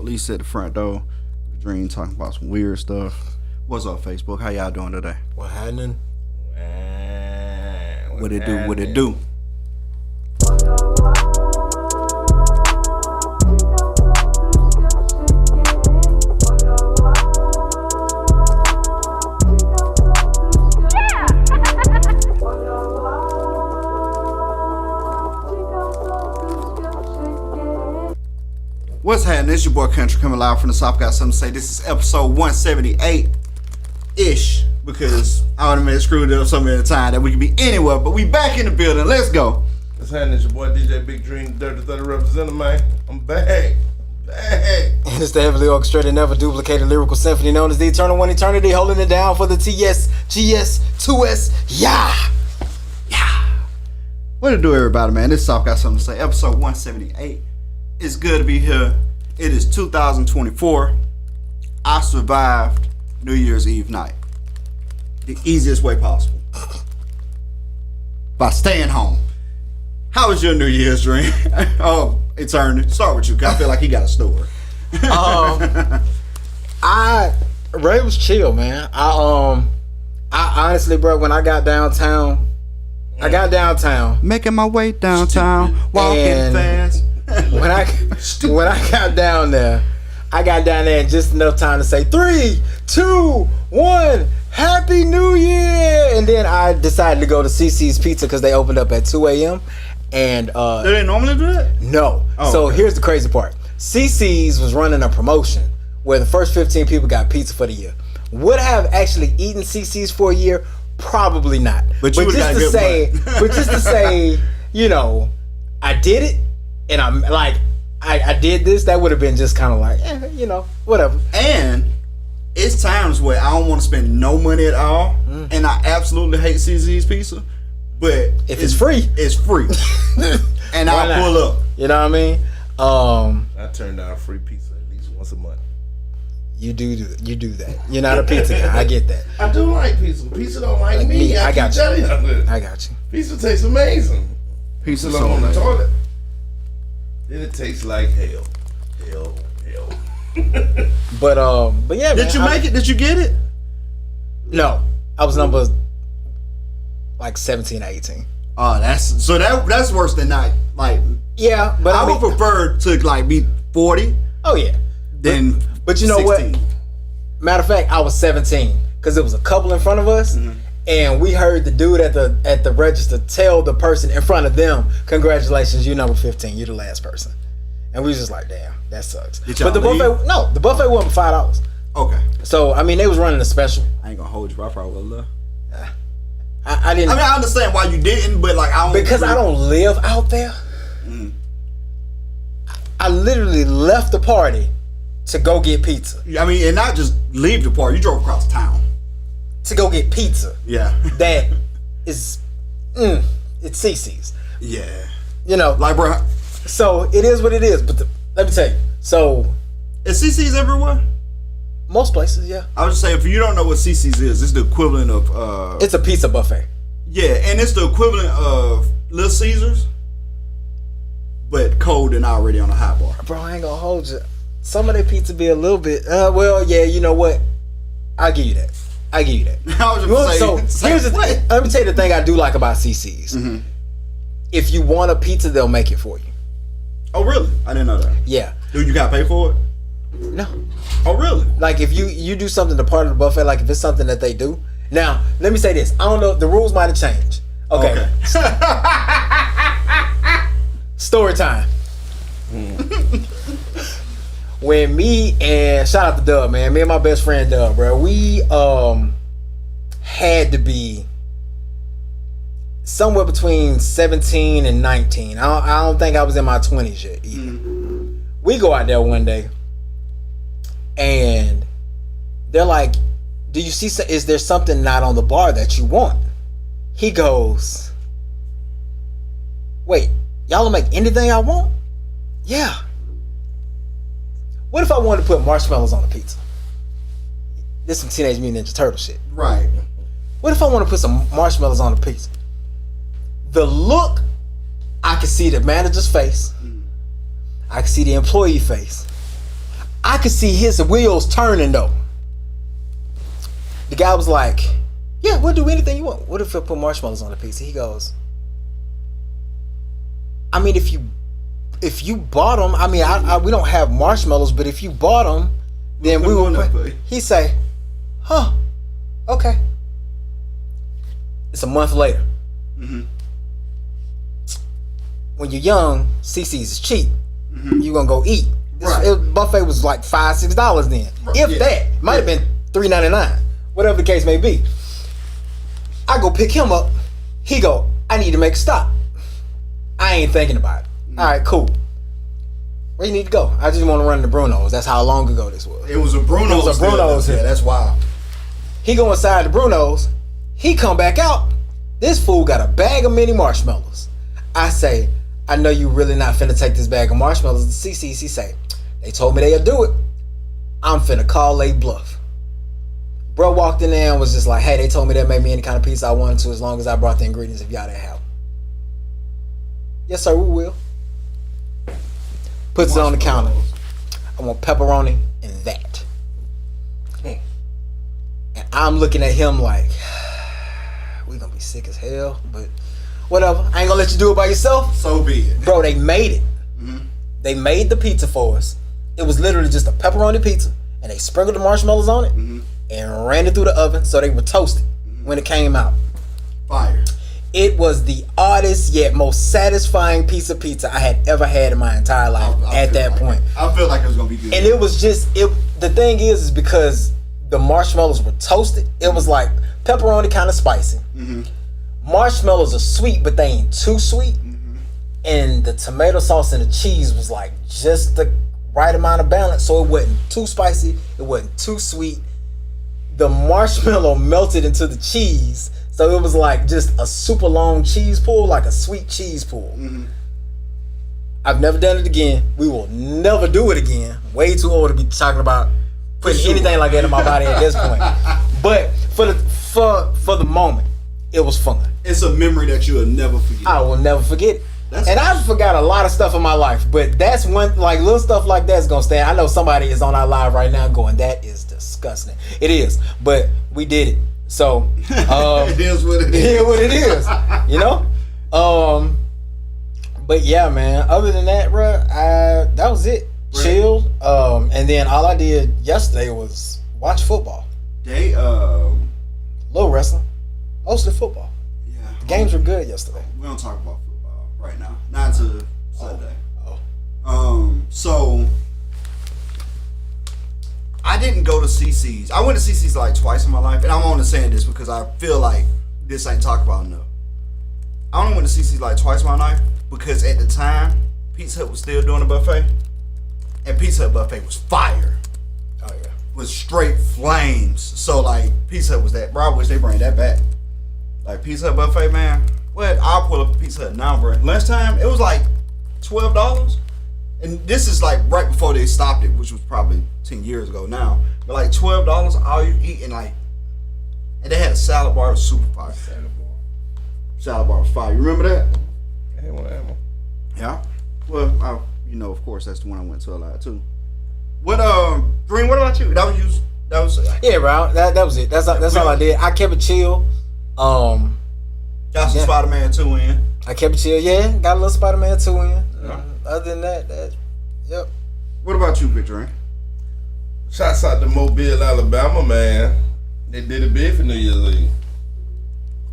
Police at the front door. Dream talking about some weird stuff. What's up, Facebook? How y'all doing today? What happening? What it do? What it do? What's happening? It's your boy Country coming live from the South. Got something to say. This is episode 178-ish because I would have been screwed up so many times that we could be anywhere, but we back in the building. Let's go. What's happening? It's your boy DJ Big Dream, Dirty 30 representative, man. I'm back. And it's the heavily orchestrated, never duplicated lyrical symphony known as the Eternal One Eternity, holding it down for the TS, GS, 2S, yeah. What it do, everybody, man? This South Got Something to Say. Episode 178. It's good to be here. It is 2024. I survived New Year's Eve night the easiest way possible by staying home. How was your New Year's dream? Oh, Eternity. Start with you, cause I feel like he got a story. Ray was chill, man. I honestly, bro, when I got downtown, making my way downtown, walking fast. When I got down there in just enough time to say 3, 2, 1, Happy New Year, and then I decided to go to CC's Pizza because they opened up at 2 a.m. and do they normally do that? No. Oh, so okay. Here's the crazy part. CC's was running a promotion where the first 15 people got pizza for the year. Would I have actually eaten CC's for a year? Probably not. But just to say, you know, I did it. And I'm like, I did this. That would have been just kind of like, you know, whatever. And it's times where I don't want to spend no money at all, and I absolutely hate CZ's Pizza. But if it's free, it's free, and I'll pull up. You know what I mean? I turn down free pizza at least once a month. You do that. You're not a pizza guy. I get that. I do like pizza. Pizza don't like me. I got you. I got you. Pizza tastes amazing. Pizza so on the toilet. Then it tastes like hell. But yeah, man. Did you make it? Did you get it? No, I was number like 17 or 18. Oh, that's worse than not. Like, yeah, but I would prefer to like be 40. Oh yeah. Then, but you know 16. What? Matter of fact, I was 17 because it was a couple in front of us. Mm-hmm. And we heard the dude at the register tell the person in front of them, "Congratulations, you number 15. You're the last person." And we was just like, "Damn, that sucks." But the buffet wasn't $5. Okay. So I mean, they was running a special. I ain't gonna hold you. I probably would love. I didn't. I mean, I understand why you didn't, but like I don't live out there. Mm. I literally left the party to go get pizza. I mean, and not just leave the party. You drove across town to go get pizza. Yeah. That is, it's CC's. Yeah. You know. Like, bro. So, it is what it is. But let me tell you. So. Is CC's everywhere? Most places, yeah. I was just saying, if you don't know what CC's is, it's the equivalent of... it's a pizza buffet. Yeah, and it's the equivalent of Little Caesars, but cold and already on a hot bar. Bro, I ain't gonna hold you. Some of their pizza be a little bit... well, yeah, you know what? I'll give you that. I was just here's the thing. Let me tell you the thing I do like about CC's. Mm-hmm. If you want a pizza, they'll make it for you. Oh, really? I didn't know that. Yeah. Do you gotta pay for it? No. Oh, really? Like if you do something to part of the buffet, like if it's something that they do. Now, let me say this. I don't know. The rules might have changed. Okay. Story time. When me and shout out to Dub, man. Me and my best friend Dub, bro. We had to be somewhere between 17 and 19. I don't think I was in my 20s yet either. Mm-hmm. We go out there one day and they're like, "Do you see? Is there something not on the bar that you want?" He goes, "Wait, y'all will make anything I want?" Yeah. What if I wanted to put marshmallows on a pizza? This is some Teenage Mutant Ninja Turtle shit. Right. What if I want to put some marshmallows on a pizza? The look, I can see the manager's face. I can see the employee face. could see his wheels turning though. The guy was like, yeah, we'll do anything you want. What if I put marshmallows on the pizza? He goes, I mean, if you bought them, I mean, we don't have marshmallows, but if you bought them, then we will put. He say, huh, okay. It's a month later. Mm-hmm. When you're young, CC's is cheap. Mm-hmm. You're gonna go eat. Buffet was like $5-6 then, if that. Might have been $3.99, whatever the case may be. I go pick him up. He go, I need to make a stop. I ain't thinking about it. All right, cool. Where you need to go? I just want to run to Bruno's. That's how long ago this was. It was a Bruno's. It was a Bruno's here. Yeah, that's wild. He go inside the Bruno's. He come back out. This fool got a bag of mini marshmallows. I say, I know you really not finna take this bag of marshmallows to CC's. He say, they told me they'll do it. I'm finna call a bluff. Bro walked in there and was just like, hey, they told me they'd make me any kind of pizza I wanted to as long as I brought the ingredients if y'all didn't have them. Yes, sir, we will. Puts it on the counter. I want pepperoni and that. And I'm looking at him like, we gonna be sick as hell, but whatever. I ain't gonna let you do it by yourself. So be it. Bro, they made it. Mm-hmm. They made the pizza for us. It was literally just a pepperoni pizza, and they sprinkled the marshmallows on it and ran it through the oven so they were toasted when it came out. Fire. It was the oddest yet most satisfying piece of pizza I had ever had in my entire life at that point. I feel like it was gonna be good. And it was just the thing is because the marshmallows were toasted, it was like pepperoni kind of spicy. Mm-hmm. Marshmallows are sweet, but they ain't too sweet. Mm-hmm. And the tomato sauce and the cheese was like just the right amount of balance, so it wasn't too spicy, it wasn't too sweet. The marshmallow melted into the cheese, so it was like just a super long cheese pool, like a sweet cheese pool. Mm-hmm. I've never done it again. We will never do it again. Way too old to be talking about putting anything like that in my body at this point. But for the moment, it was fun. It's a memory that you will never forget. I will never forget it. I've forgot a lot of stuff in my life, but that's one, like little stuff like that's gonna stay. I know somebody is on our live right now going, that is disgusting. It is, but we did it. So it is what it is. It is what it is. You know? But yeah, man, other than that, bro, that was it. Right. Chilled. And then all I did yesterday was watch football. Little wrestling. Mostly football. Yeah. The games were good yesterday. We don't talk about football right now. Not until Sunday. So I didn't go to CC's. I went to CC's like twice in my life, and I'm only saying this because I feel like this ain't talked about enough. I only went to CC's like twice in my life because at the time Pizza Hut was still doing a buffet, and Pizza Hut buffet was fire. Oh yeah, was straight flames. So like Pizza Hut was that. Bro, I wish they bring that back. Like Pizza Hut buffet, man. What? I'll pull up a Pizza Hut now, bro. Last time it was like $12. And this is like right before they stopped it, which was probably 10 years ago now. But like $12, all you eat, and they had a salad bar, it was super fire. Salad bar was fire. You remember that? Yeah. Well, of course, that's the one I went to a lot too. What Green? What about you? That was yeah, bro. That was it. That's all I did. I kept it chill. Got some Spider-Man 2 in. I kept it chill. Yeah, got a little Spider-Man 2 in. Yeah. Other than that, yep. What about you, Big Drink? Shouts out to Mobile, Alabama, man. They did it big for New Year's Eve,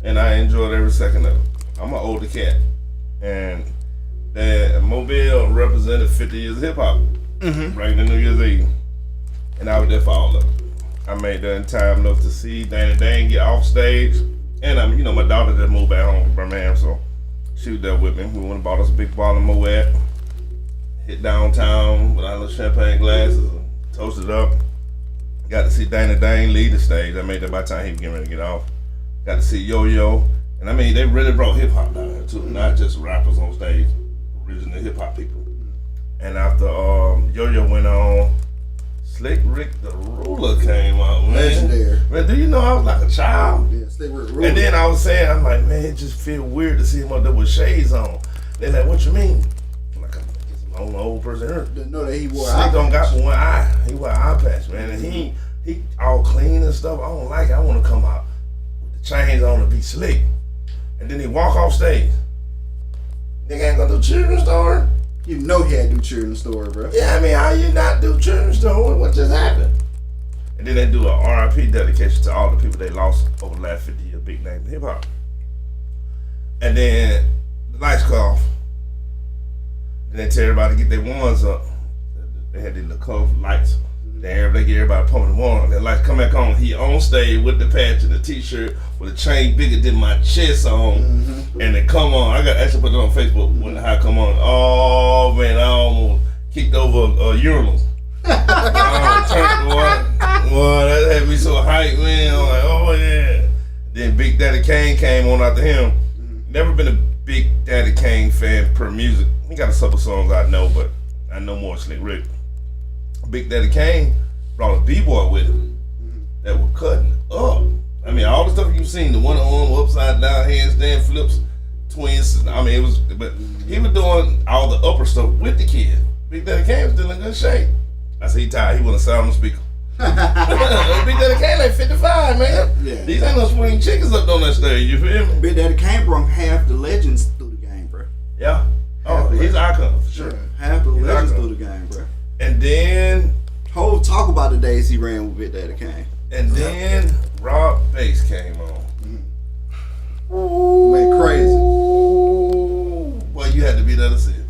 and I enjoyed every second of it. I'm an older cat, and Mobile represented 50 years of hip hop right in New Year's Eve, and I was there for all of it. I made that in time enough to see Danny Dane get off stage, and my daughter just moved back home from Birmingham, so she was there with me. We went and bought us a big bottle of Moet, hit downtown with our little champagne glasses, and toasted up. Got to see Danny Dane lead the stage. I made that by the time he was getting ready to get off. Got to see Yo-Yo, and they really brought hip hop down here too, not just rappers on stage, original hip hop people. And after Yo-Yo went on, Slick Rick the Ruler came out, man. Legendary. Man, do you know I was like a child? Yeah, Slick Rick Ruler. And then I was saying, I'm like, man, it just feel weird to see him up there with shades on. They're like, what you mean? I'm like, I'm an old person here. Didn't know that he wore Slick don't got one eye. He wore and stuff. I don't like it. I want to come out with the chains on and be slick. And then he walk off stage. Nigga ain't gonna do children's story. You know he had to do children's story, bro. Yeah, I mean, how you not do children's story? What just happened? And then they do a RIP dedication to all the people they lost over the last 50 years, big name in hip hop. And then the lights cut off. Then they tell everybody to get their wands up. They had these little colorful lights. Then they get everybody pumping the wand. Then lights come back on. He on stage with the patch and the t-shirt with a chain bigger than my chest on. And they come on. I got actually put it on Facebook when how it come on. Oh man, I almost kicked over a urinal. Boy, that had me so hyped, man. I'm like, oh yeah. Then Big Daddy Kane came on after him. Never been a Big Daddy Kane fan per music. He got a couple songs I know, but I know more Slick Rick. Big Daddy Kane brought a b-boy with him that were cutting up. I mean, all the stuff you've seen, the one arm, upside down, handstand flips, twins. I mean, it was, but he was doing all the upper stuff with the kid. Big Daddy Kane was still in good shape. I said he tired. He wasn't sound on the speaker. Big Daddy Kane like 55, man. Yeah. These ain't no swing chickens up on that stage. You feel me? Big Daddy Kane brought half the legends through the game, bro. Yeah. Oh, he's an icon for sure. Yeah, half the legends through the game, bro. And then Hov talk about the days he ran with Big Daddy Kane. And then Rob Bass came on. Went crazy. Boy, you had to be there to see it.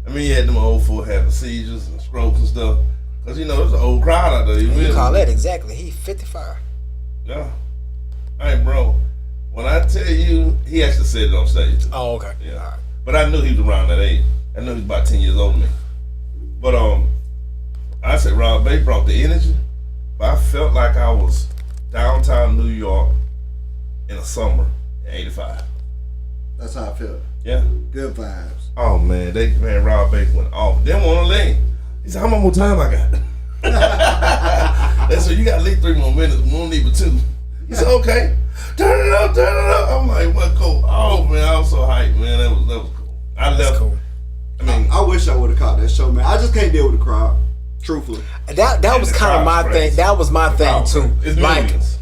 I mean, you had them old folk having seizures and strokes and stuff. Because, you know, there's an old crowd out there. You call that exactly. He 55. Yeah. Hey, bro, when I tell you, he actually said it on stage. Oh, okay. Yeah. Right. But I knew he was around that age. I knew he was about 10 years older than me. But I said Rob Bass brought the energy. But I felt like I was downtown New York in the summer in '85. That's how I felt. Yeah. Good vibes. Oh man, Rob Bass went off. Then on the lane. He said, how much more time I got? They said, you got at least 3 more minutes. We don't need but 2. He said, okay. Turn it up. I'm like, what cool? Oh man, I was so hyped, man. That was cool. I left. Cool. I mean, I wish I would have caught that show, man. I just can't deal with the crowd. Truthfully, that was kind of my thing. That was my thing too. It's like millions.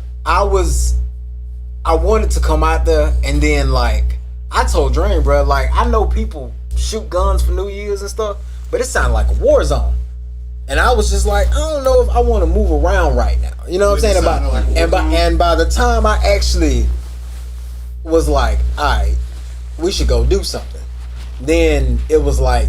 I wanted to come out there, and then like I told Dream, bro, like I know people shoot guns for New Year's and stuff, but it sounded like a war zone. And I was just like, I don't know if I want to move around right now. You know what I'm saying? And by the time I actually was like, all right, we should go do something. Then it was like,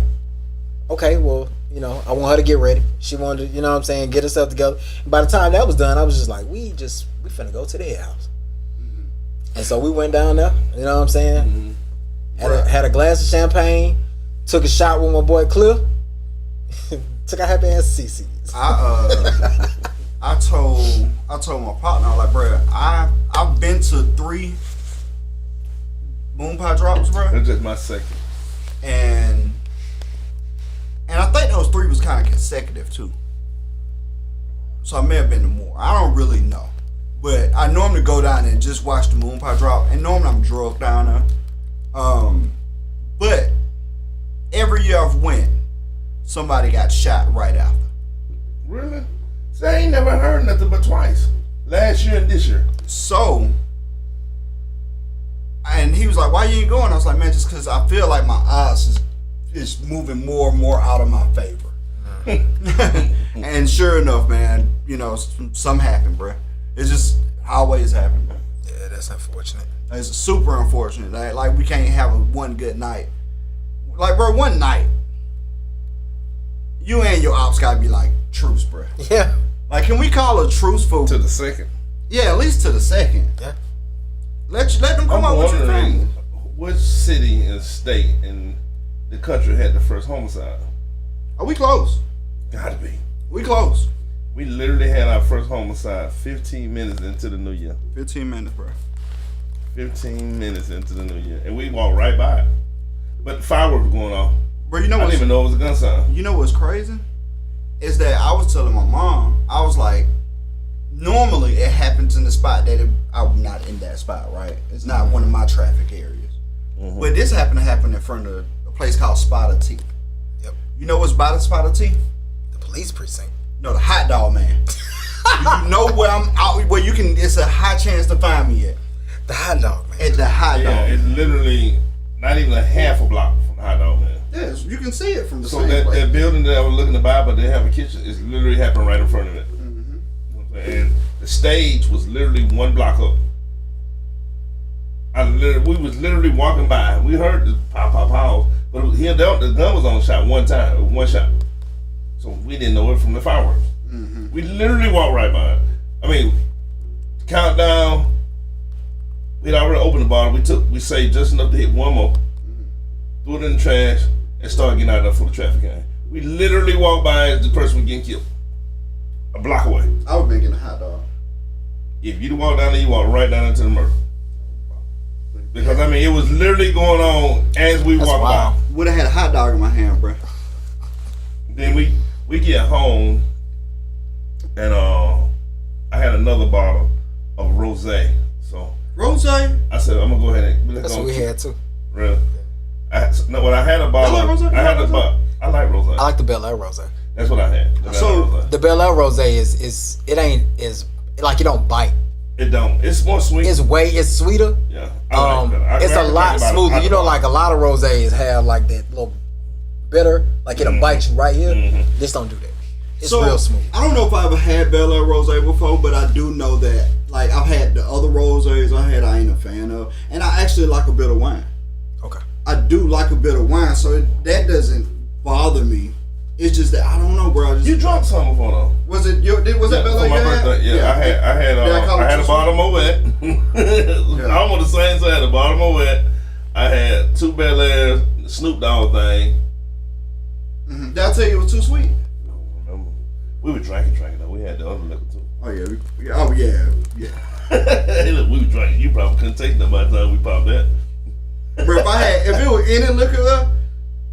okay, well, you know, I want her to get ready. She wanted to, you know what I'm saying, get herself together. And by the time that was done, I was just like, we finna go to their house. And so we went down there, you know what I'm saying? Had a glass of champagne, took a shot with my boy Cliff, took a happy ass CC's. I told my partner, I was like, bro, I've been to 3 Moon Pie drops, bro. That's just my second. And I think those 3 was kind of consecutive too. So I may have been to more. I don't really know. But I normally go down there and just watch the Moon Pie drop. And normally I'm drunk down there. But every year I've went, somebody got shot right after. Really? So I ain't never heard nothing but twice. Last year and this year. So, and he was like, why you ain't going? I was like, man, just because I feel like my odds is moving more and more out of my favor. And sure enough, man, you know, something happened, bro. It's just always happened, bro. Yeah, that's unfortunate. It's like, super unfortunate. Like we can't have one good night. Like, bro, one night, you and your ops gotta be like, truce, bro. Yeah. Like, can we call a truce for to the second? Yeah, at least to the second. Yeah. Let them come out with your family. Which city and state in the country had the first homicide? Are we close? Gotta be. We close. We literally had our first homicide 15 minutes into the new year. 15 minutes, bro. 15 minutes into the new year. And we walked right by it. But the fireworks were going off. Bro, you know I didn't even know it was a gun sign. You know what's crazy? Is that I was telling my mom, I was like, normally it happens in the spot that I'm not in that spot, right? It's not one of my traffic areas. Mm-hmm. But this happened to happen in front of a place called Spotted Tea. Yep. You know what's by the Spotted Tea? The police precinct. No, the hot dog man. You know where I'm out, where you can. It's a high chance to find me at. The hot dog, man. At the hot dog. Yeah, it's literally not even a half a block from the hot dog, man. Yes, you can see it from the So same that place. building that I was looking to buy, but they have a kitchen, it's literally happening right in front of it. Mm-hmm. And the stage was literally 1 block up. We was literally walking by. We heard the pow, but the gun was on shot one time. It was 1 shot. So we didn't know it from the fireworks. Mm-hmm. We literally walked right by it. I mean, countdown. We'd already opened the bottle. We saved just enough to hit one more. Threw it in the trash and started getting out there for the traffic came. We literally walked by as the person was getting killed. A block away. I would have been getting a hot dog. If you'd walk down there, you walk right down into the murder. Because I mean, it was literally going on as we walked by. Would have had a hot dog in my hand, bro. Then we get home, and I had another bottle of rosé. So Rosé? I said, I'm gonna go ahead and That's what we had too. Really? I had a bottle. I like rosé. I like rosé. I like the Bel Air rosé. That's what I had. The Bel Air rosé is it ain't is like it don't bite. It don't. It's more sweet. It's sweeter. Yeah. I like that. It's a lot smoother. You know, like a lot of rosés have like that little bitter, like it'll bite you right here. Mm-hmm. This don't do that. It's real smooth. I don't know if I ever had Bel Air rosé before, but I do know that like I've had the other rosés I ain't a fan of, and I actually like a bit of wine. Okay. I do like a bit of wine, so that doesn't bother me. It's just that I don't know, bro. You drunk some before though. Was it Bel Air? For my birthday, yeah. I had a bottle of Moet. Almost the same. So I had a bottle of Moet. I had 2 Bel Airs, Snoop Dogg thing. Mm-hmm. Did I tell you it was too sweet? I don't remember. We were drinking though. We had the other liquor too. Oh yeah. Look, we were drinking. You probably couldn't take that by the time we popped that. Bro, if it was any liquor,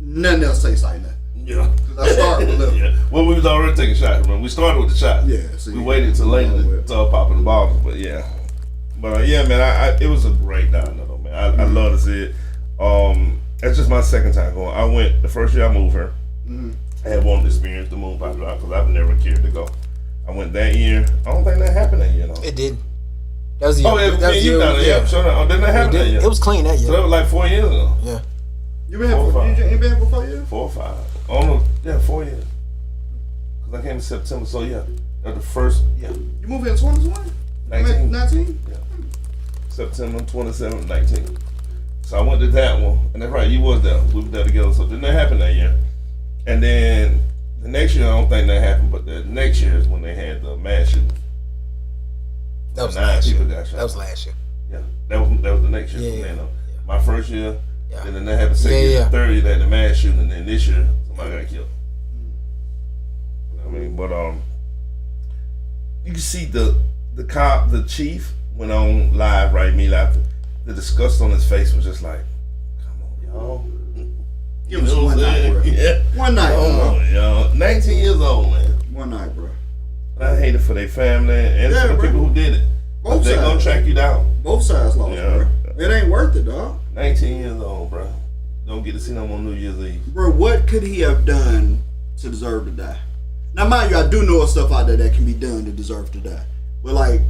nothing else tastes like that. Yeah. I started with liquor. Yeah. Well, we was already taking shots. Remember, we started with the shots. Yeah. See, we waited till later to start popping the bottles, but yeah. But yeah, man, it was a great diner though, man. I love to see it. That's just my second time going. I went the first year I moved here. Mm-hmm. I had wanted to experience the moon pop drive because I've never cared to go. I went that year. I don't think that happened that year though. It did. That was the year. Oh, yeah, you done it. Yeah, sure. Didn't that happen that year? It was clean that year. So that was like 4 years ago. Yeah. You been here for 4 years? 4 or 5. Oh no, yeah, 4 years. Because I came in September, so yeah, that the first, yeah. You moved in 2021? 19? Yeah. September 27th, 19. So I went to that one, and that's right, you was there. We were there together, so didn't that happen that year? And then the next year, I don't think that happened, but the next year is when they had the mass shooting. That was 9 last people year. got shot. That was last year. Yeah, that was the next year. Yeah, Man, my first year, yeah. and then they had the second year, the third year, they had the mass shooting, and then this year, somebody got killed. I mean, but you can see the cop, the chief, went on live, right? Me laughing. The disgust on his face was just like, come on, y'all. It was one night, bro. Yeah. One night, bro. Y'all. 19 years old, man. One night, bro. And I hate it for their family and for the people who did it. Both they're gonna track you down. Both sides lost, bro. It ain't worth it, dog. 19 years old, bro. Don't get to see them on New Year's Eve. Bro, what could he have done to deserve to die? Now, mind you, I do know stuff out there that can be done to deserve to die. But, like,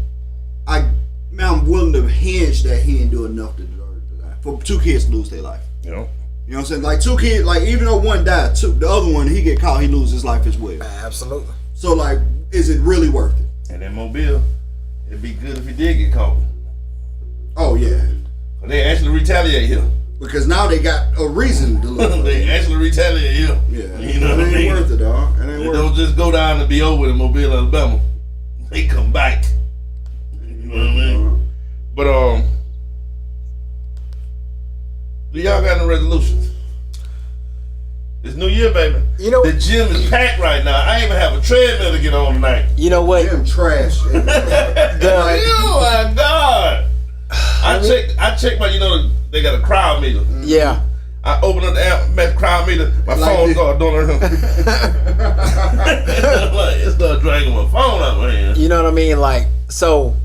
I'm willing to hinge that he didn't do enough to deserve to die. For 2 kids to lose their life. You know? You know what I'm saying? Like, 2 kids, like, even though one died, the other one, he get caught, he lose his life as well. Absolutely. So, like, is it really worth it? And in Mobile, it'd be good if he did get caught. Oh, yeah. But they actually retaliate him. Because now they got a reason to look. They actually retaliate him. Yeah. You know what I mean? It ain't worth it, dog. It ain't They worth don't just go down and be over in Mobile, Alabama. They come back. You know what I mean? But, do y'all got any resolutions? It's New Year, baby. You know, the gym is packed right now. I even have a treadmill to get on tonight. You know what? Gym trash. Oh my God! I checked my, they got a crowd meter. Yeah. I opened up the app, met crowd meter. My phone started doing it. It started dragging my phone out my hand. You know what I mean? Like, so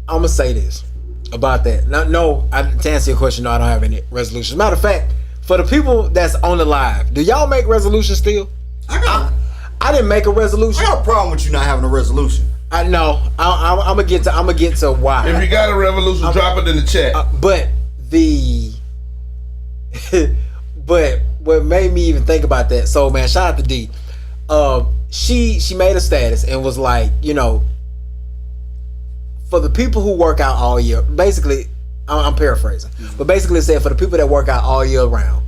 I'm gonna say this about that. To answer your question, no, I don't have any resolutions. Matter of fact, for the people that's on the live, do y'all make resolutions still? I didn't make a resolution. I got a problem with you not having a resolution. I know. I'm gonna get to why. If you got a revolution, drop it in the chat. But what made me even think about that? So man, shout out to D. She made a status and was like, for the people who work out all year, basically, I'm paraphrasing, but basically it said for the people that work out all year round,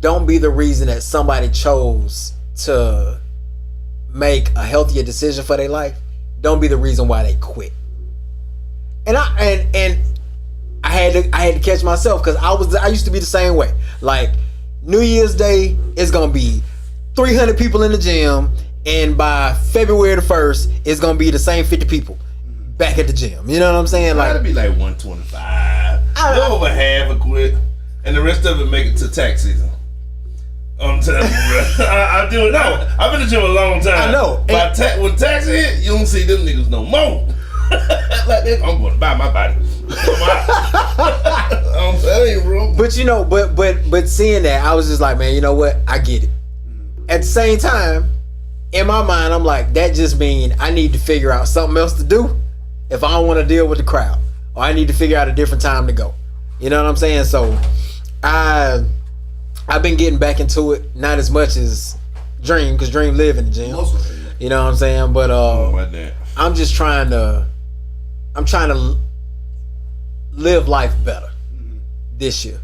don't be the reason that somebody chose to make a healthier decision for their life. Don't be the reason why they quit. And I had to catch myself because I used to be the same way. Like New Year's Day, it's gonna be 300 people in the gym, and by February the 1st, it's gonna be the same 50 people back at the gym. You know what I'm saying? Like, it'd be like 125. Over half will quit, and the rest of it make it to tax season. I'm telling you, bro. I do it. No, I've been in the gym a long time. I know. When tax hit, you don't see them niggas no more. Like, I'm going to buy my body. I'm telling you, bro. But seeing that, I was just like, man, you know what? I get it. At the same time, in my mind, I'm like, that just means I need to figure out something else to do if I don't want to deal with the crowd, or I need to figure out a different time to go. You know what I'm saying? So I've been getting back into it, not as much as Dream, because Dream live in the gym. You know what I'm saying? But I'm just trying to live life better this year.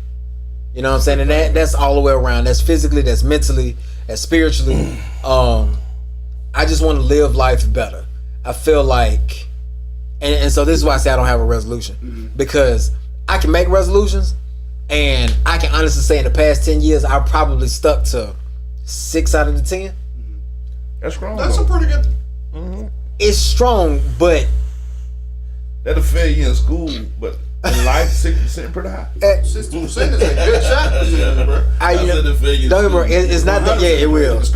You know what I'm saying? And that's all the way around. That's physically, that's mentally, that's spiritually. I just want to live life better. I feel like, and so this is why I say I don't have a resolution, because I can make resolutions, and I can honestly say in the past 10 years, I've probably stuck to 6 out of the 10. That's strong. That's a pretty good. It's strong, but that'll fail you in school, but in life, 60% pretty high. 60% is a good shot, bro. Don't get me wrong, it's not that. Yeah, it will. And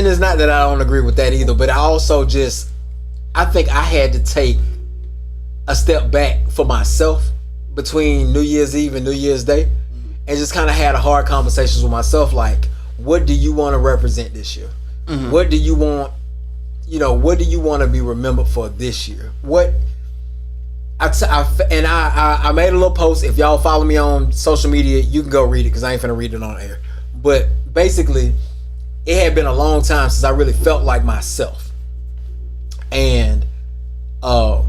it's not that I don't agree with that either, but I also I think I had to take a step back for myself between New Year's Eve and New Year's Day, and just kind of had a hard conversations with myself, like, what do you want to represent this year? What do you want? What do you want to be remembered for this year? I made a little post. If y'all follow me on social media, you can go read it because I ain't finna read it on air. But basically, it had been a long time since I really felt like myself, and I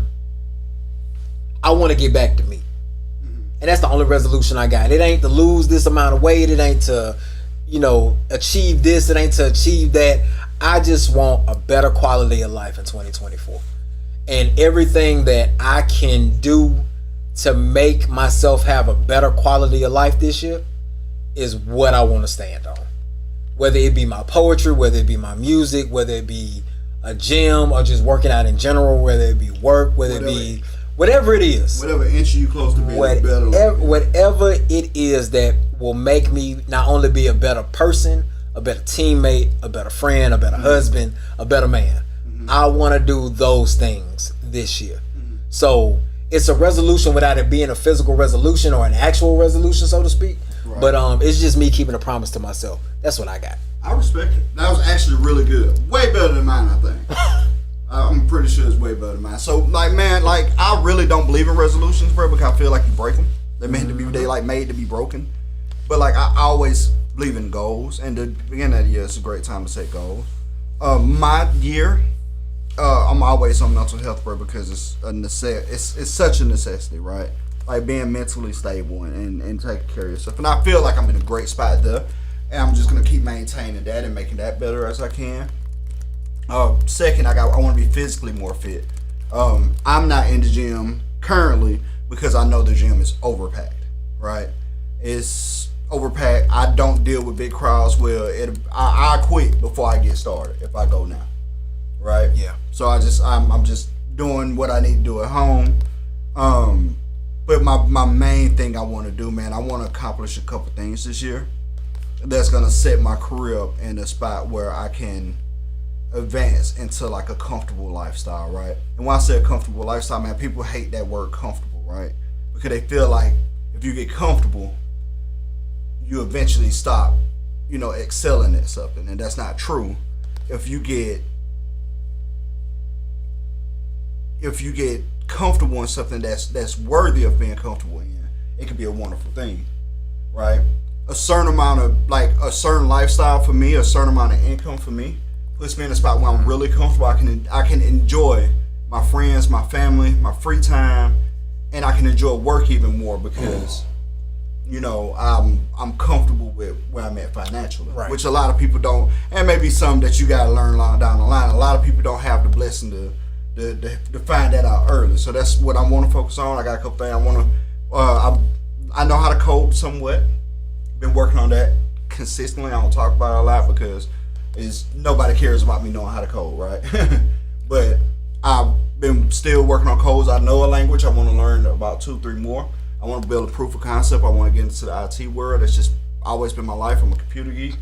want to get back to me. And that's the only resolution I got. It ain't to lose this amount of weight. It ain't to, achieve this. It ain't to achieve that. I just want a better quality of life in 2024. And everything that I can do to make myself have a better quality of life this year is what I want to stand on. Whether it be my poetry, whether it be my music, whether it be a gym, or just working out in general, whether it be work, whether it be whatever it is. Whatever inch you close to being better. Whatever it is that will make me not only be a better person, a better teammate, a better friend, a better husband, a better man. I want to do those things this year. So it's a resolution without it being a physical resolution or an actual resolution, so to speak. Right. But it's just me keeping a promise to myself. That's what I got. I respect it. That was actually really good. Way better than mine, I think. I'm pretty sure it's way better than mine. So, I really don't believe in resolutions, bro, because I feel like you break them. They're meant to be, made to be broken. But, I always believe in goals. And the beginning of the year is a great time to set goals. My year, I'm always on mental health, bro, because it's such a necessity, right? Like being mentally stable and taking care of yourself. And I feel like I'm in a great spot there. And I'm just going to keep maintaining that and making that better as I can. Second, I want to be physically more fit. I'm not in the gym currently because I know the gym is overpacked, right? It's overpacked. I don't deal with big crowds. I quit before I get started if I go now, right? Yeah. So I'm just doing what I need to do at home. But my main thing I want to do, man, I want to accomplish a couple things this year that's gonna set my career up in a spot where I can advance into a comfortable lifestyle, right? And when I say a comfortable lifestyle, man, people hate that word comfortable, right? Because they feel like if you get comfortable, you eventually stop, excelling at something, and that's not true. If you get if you get comfortable in something that's worthy of being comfortable in, it could be a wonderful thing, right? A certain amount of a certain lifestyle for me, a certain amount of income for me, puts me in a spot where I'm really comfortable. I can enjoy my friends, my family, my free time, and I can enjoy work even more because, I'm comfortable with where I'm at financially, right. Which a lot of people don't, and maybe something that you got to learn down the line. A lot of people don't have the blessing to find that out early. So that's what I want to focus on. I got a couple things I want to. I know how to code somewhat. Been working on that consistently. I don't talk about it a lot because nobody cares about me knowing how to code, right? But I've been still working on codes. I know a language. I want to learn about 2-3 more. I want to build a proof of concept. I want to get into the IT world. That's just always been my life. I'm a computer geek.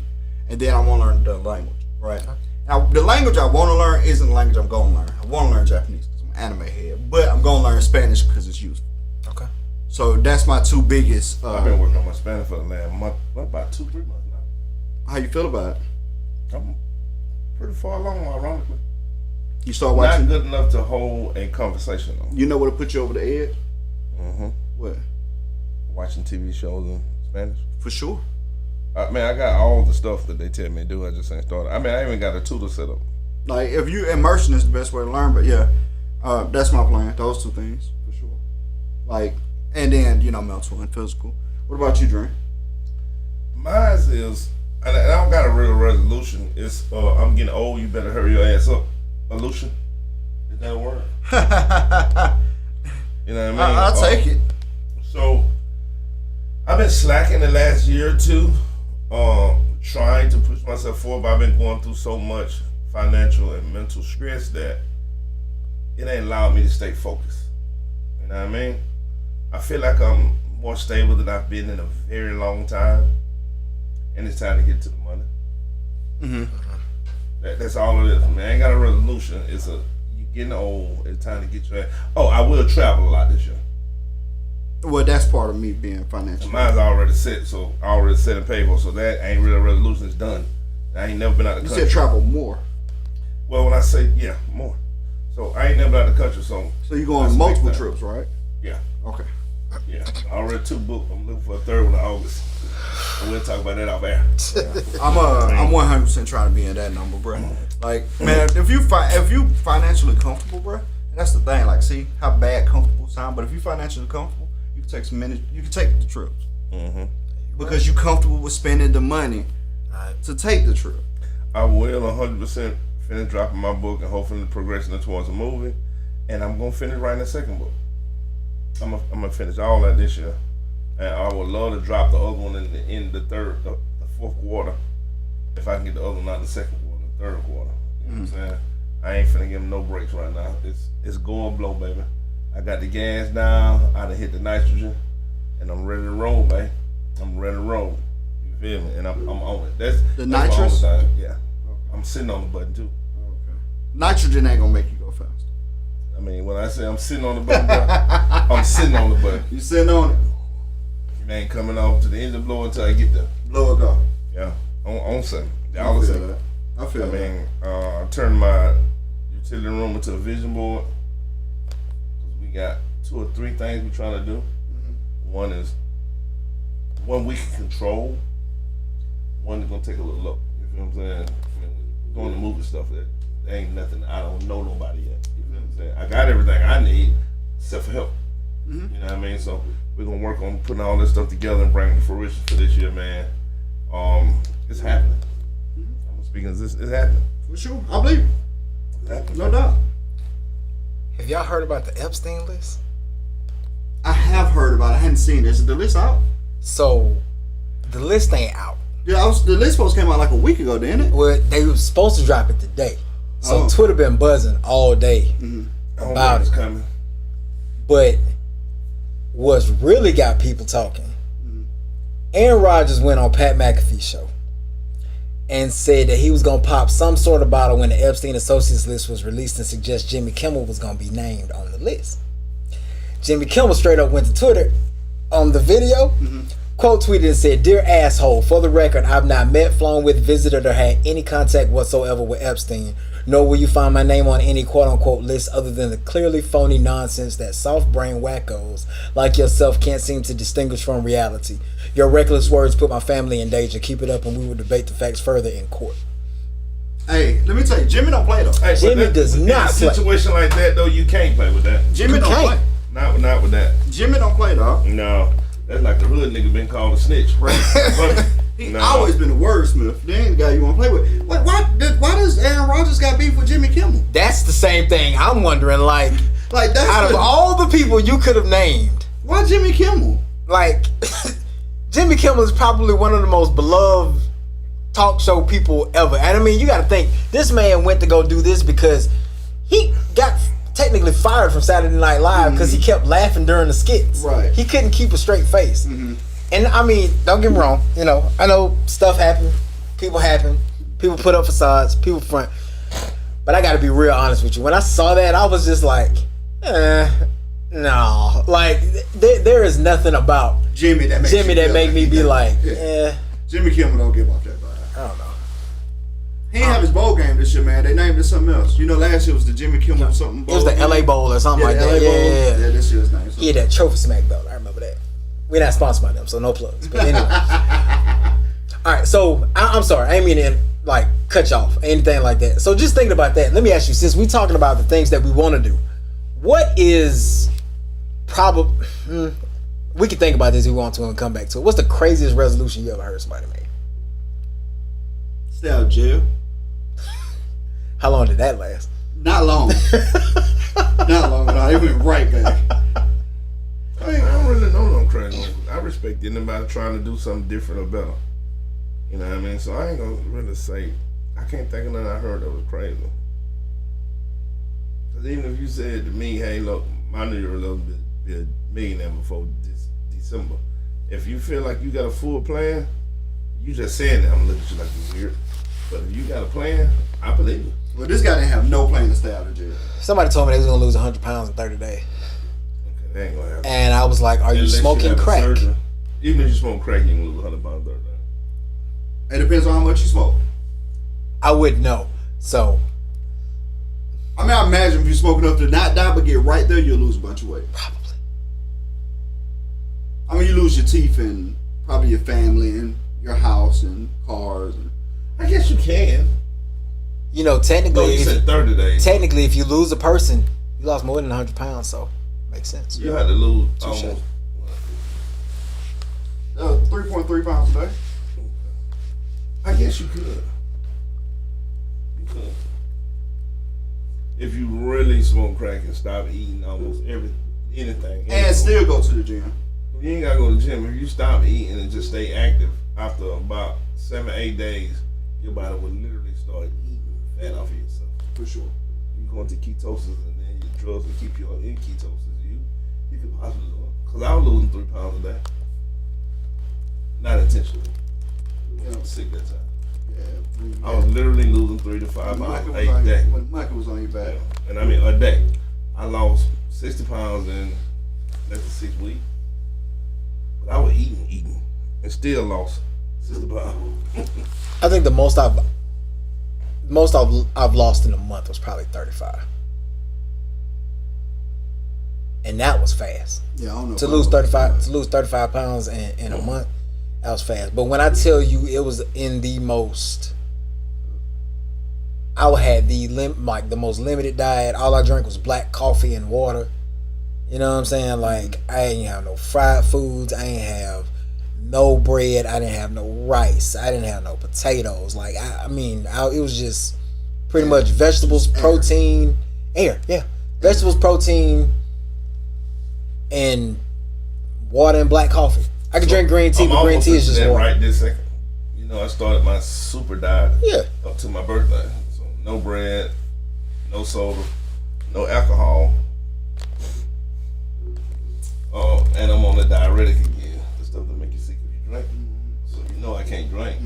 And then I want to learn the language, right? Now, the language I want to learn isn't the language I'm going to learn. I want to learn Japanese because I'm an anime head. But I'm going to learn Spanish because it's useful. Okay. So that's my two biggest. I've been working on my Spanish for the last month, about 2-3 months now. How you feel about it? I'm pretty far along, ironically. You start watching? Not good enough to hold a conversation on. You know what'll put you over the edge? Mm-hmm. What? Watching TV shows in Spanish. For sure. I got all the stuff that they tell me to do. I just ain't started. I even got a tutor set up. Like, if you immersion is the best way to learn, but yeah, that's my plan. Those two things, for sure. Like, and then, mental and physical. What about you, Dre? Mine is, and I don't got a real resolution. It's, I'm getting old, you better hurry your ass up. Illusion. Is that a word? You know what I mean? I'll take it. So, I've been slacking the last year or two, trying to push myself forward, but I've been going through so much financial and mental stress that it ain't allowed me to stay focused. You know what I mean? I feel like I'm more stable than I've been in a very long time, and it's time to get to the money. Mm-hmm. That's all it is. I mean, I ain't got a resolution. You getting old. It's time to get your ass. Oh, I will travel a lot this year. Well, that's part of me being financial. Mine's already set, so I already set and paid for, so that ain't really a resolution. It's done. I ain't never been out of the country. You said travel more. Well, when I say, more. So I ain't never been out of the country, so you go on multiple trips, right? Yeah. Okay. Yeah. I already 2 booked. I'm looking for a third one in August. And we'll talk about that off air. I'm 100% trying to be in that number, bro. Like, man, if you financially comfortable, bro, that's the thing. Like, see how bad comfortable sound, but if you financially comfortable, you can take some minutes. You can take the trips because you comfortable with spending the money to take the trip. I will 100% finish dropping my book and hopefully progressing towards a movie, and I'm gonna finish writing a second book. I'm gonna finish all that this year, and I would love to drop the other one in the fourth quarter, if I can get the other one out in the second quarter, the third quarter. You know what I'm saying? I ain't finna give them no breaks right now. It's going blow, baby. I got the gas down. I done hit the nitrogen, and I'm ready to roll, baby. I'm ready to roll. You feel me? And I'm on it. That's nitrous. My yeah. Okay. I'm sitting on the button too. Okay. Nitrogen ain't gonna make you go fast. I mean, when I say I'm sitting on the button, bro, I'm sitting on the button. You sitting on it? It ain't coming off to the engine blower until I get there. Blow it off. Yeah, on something. I feel that. I mean, I turned my utility room into a vision board. We got 2 or 3 things we're trying to do. One is one we can control. One is gonna take a little look. You feel what I'm saying? I mean, we're doing the movie stuff that ain't nothing. I don't know nobody yet. You feel what I'm saying? I got everything I need except for help. You know what I mean? So we're gonna work on putting all this stuff together and bringing it to fruition for this year, man. It's happening. I'm speaking. It's happening. For sure, I believe. It's happening. No doubt. Have y'all heard about the Epstein list? I have heard about it. I hadn't seen it. Is the list out? So, the list ain't out. Yeah, the list supposed to came out like a week ago, didn't it? Well, they were supposed to drop it today. So Twitter been buzzing all day about it. Coming. But what's really got people talking, Aaron Rodgers went on Pat McAfee's show and said that he was going to pop some sort of bottle when the Epstein Associates list was released and suggest Jimmy Kimmel was going to be named on the list. Jimmy Kimmel straight up went to Twitter on the video, quote tweeted and said, "Dear asshole, for the record, I've not met, flown with, visited, or had any contact whatsoever with Epstein, nor will you find my name on any quote-unquote list other than the clearly phony nonsense that soft-brained wackos like yourself can't seem to distinguish from reality. Your reckless words put my family in danger. Keep it up and we will debate the facts further in court. Hey, let me tell you, Jimmy don't play though. Hey, Jimmy does not play. In a situation like that though, you can't play with that. Jimmy don't play. Not with that. Jimmy don't play though. No. That's like the hood nigga been called a snitch. Right? He always been a wordsmith. They ain't the guy you want to play with. Why does Aaron Rodgers got beef with Jimmy Kimmel? That's the same thing. I'm wondering, like that's out of all the people you could have named, why Jimmy Kimmel? Like, Jimmy Kimmel is probably one of the most beloved talk show people ever. And I mean, you got to think, this man went to go do this because he got technically fired from Saturday Night Live because he kept laughing during the skits. Right. He couldn't keep a straight face. Mm-hmm. And I mean, don't get me wrong. You know, I know stuff happen. People happen. People put up facades. People front. But I got to be real honest with you. When I saw that, I was just like, no. Like, there is nothing about Jimmy that make me be like, Jimmy Kimmel don't give off that vibe. I don't know. He didn't have his bowl game this year, man. They named it something else. You know, last year was the Jimmy Kimmel something bowl. It was the LA Bowl or something like that. Yeah. Yeah, this year's name. He had that trophy smack belt. I remember that. We're not sponsored by them, so no plugs. But anyway. All right, so I'm sorry. I ain't mean to like cut you off or anything like that. So just thinking about that, let me ask you, since we're talking about the things that we want to do, what is probably, we can think about this if we want to and come back to it. What's the craziest resolution you ever heard somebody make? Stay out of jail. How long did that last? Not long. Not long at all. It went right back. I don't really know them crazy. I respect anybody trying to do something different or better. You know what I mean? So I ain't gonna really say, I can't think of nothing I heard that was crazy. Because even if you said to me, hey, look, my New Year will be a millionaire before this December. If you feel like you got a full plan, you just saying that, I'm looking at you like you're weird. But if you got a plan, I believe it. Well, this guy didn't have no plan to stay out of jail. Somebody told me they was gonna lose 100 pounds in 30 days. Okay, that ain't gonna happen. And I was like, are you smoking crack? Even if you smoke crack, you can lose 100 pounds in 30 days. It depends on how much you smoke. I wouldn't know. So, I mean, I imagine if you smoke enough to not die but get right there, you'll lose a bunch of weight. probably. I mean, you lose your teeth and probably your family and your house and cars. And I guess you can. You know, technically, No, you said 30 days. Technically, if you lose a person, you lost more than 100 pounds, so makes sense. You had to lose Touche. almost 3.3 pounds a day. I guess you could. You could. If you really smoke crack and stop eating almost anything. And still go to the gym. You ain't gotta go to the gym. If you stop eating and just stay active, after about 7-8 days, your body will literally start eating fat off of yourself. For sure. You go into ketosis and then your drugs will keep you in ketosis. You could possibly do it. Because I was losing 3 pounds a day. Not intentionally. I was sick that time. Yeah. I was literally losing 3 to 5 pounds a day. When Michael was on your back. And I mean, a day. I lost 60 pounds in less than 6 weeks. But I was eating, and still lost 60 pounds. I think the most I've lost in a month was probably 35. And that was fast. Yeah, I don't know. To lose 35 pounds in a month, that was fast. But when I tell you it was in the most, I had the most limited diet. All I drank was black coffee and water. You know what I'm saying? Like, I ain't have no fried foods. I ain't have no bread. I didn't have no rice. I didn't have no potatoes. Like, it was just pretty much vegetables, protein, vegetables, protein, and water and black coffee. I can drink green tea, but green tea is just water. Right this second. You know, I started my super diet up to my birthday. So no bread, no soda, no alcohol. And I'm on the diuretic again. The stuff that make you sick if you drink. So you know I can't drink.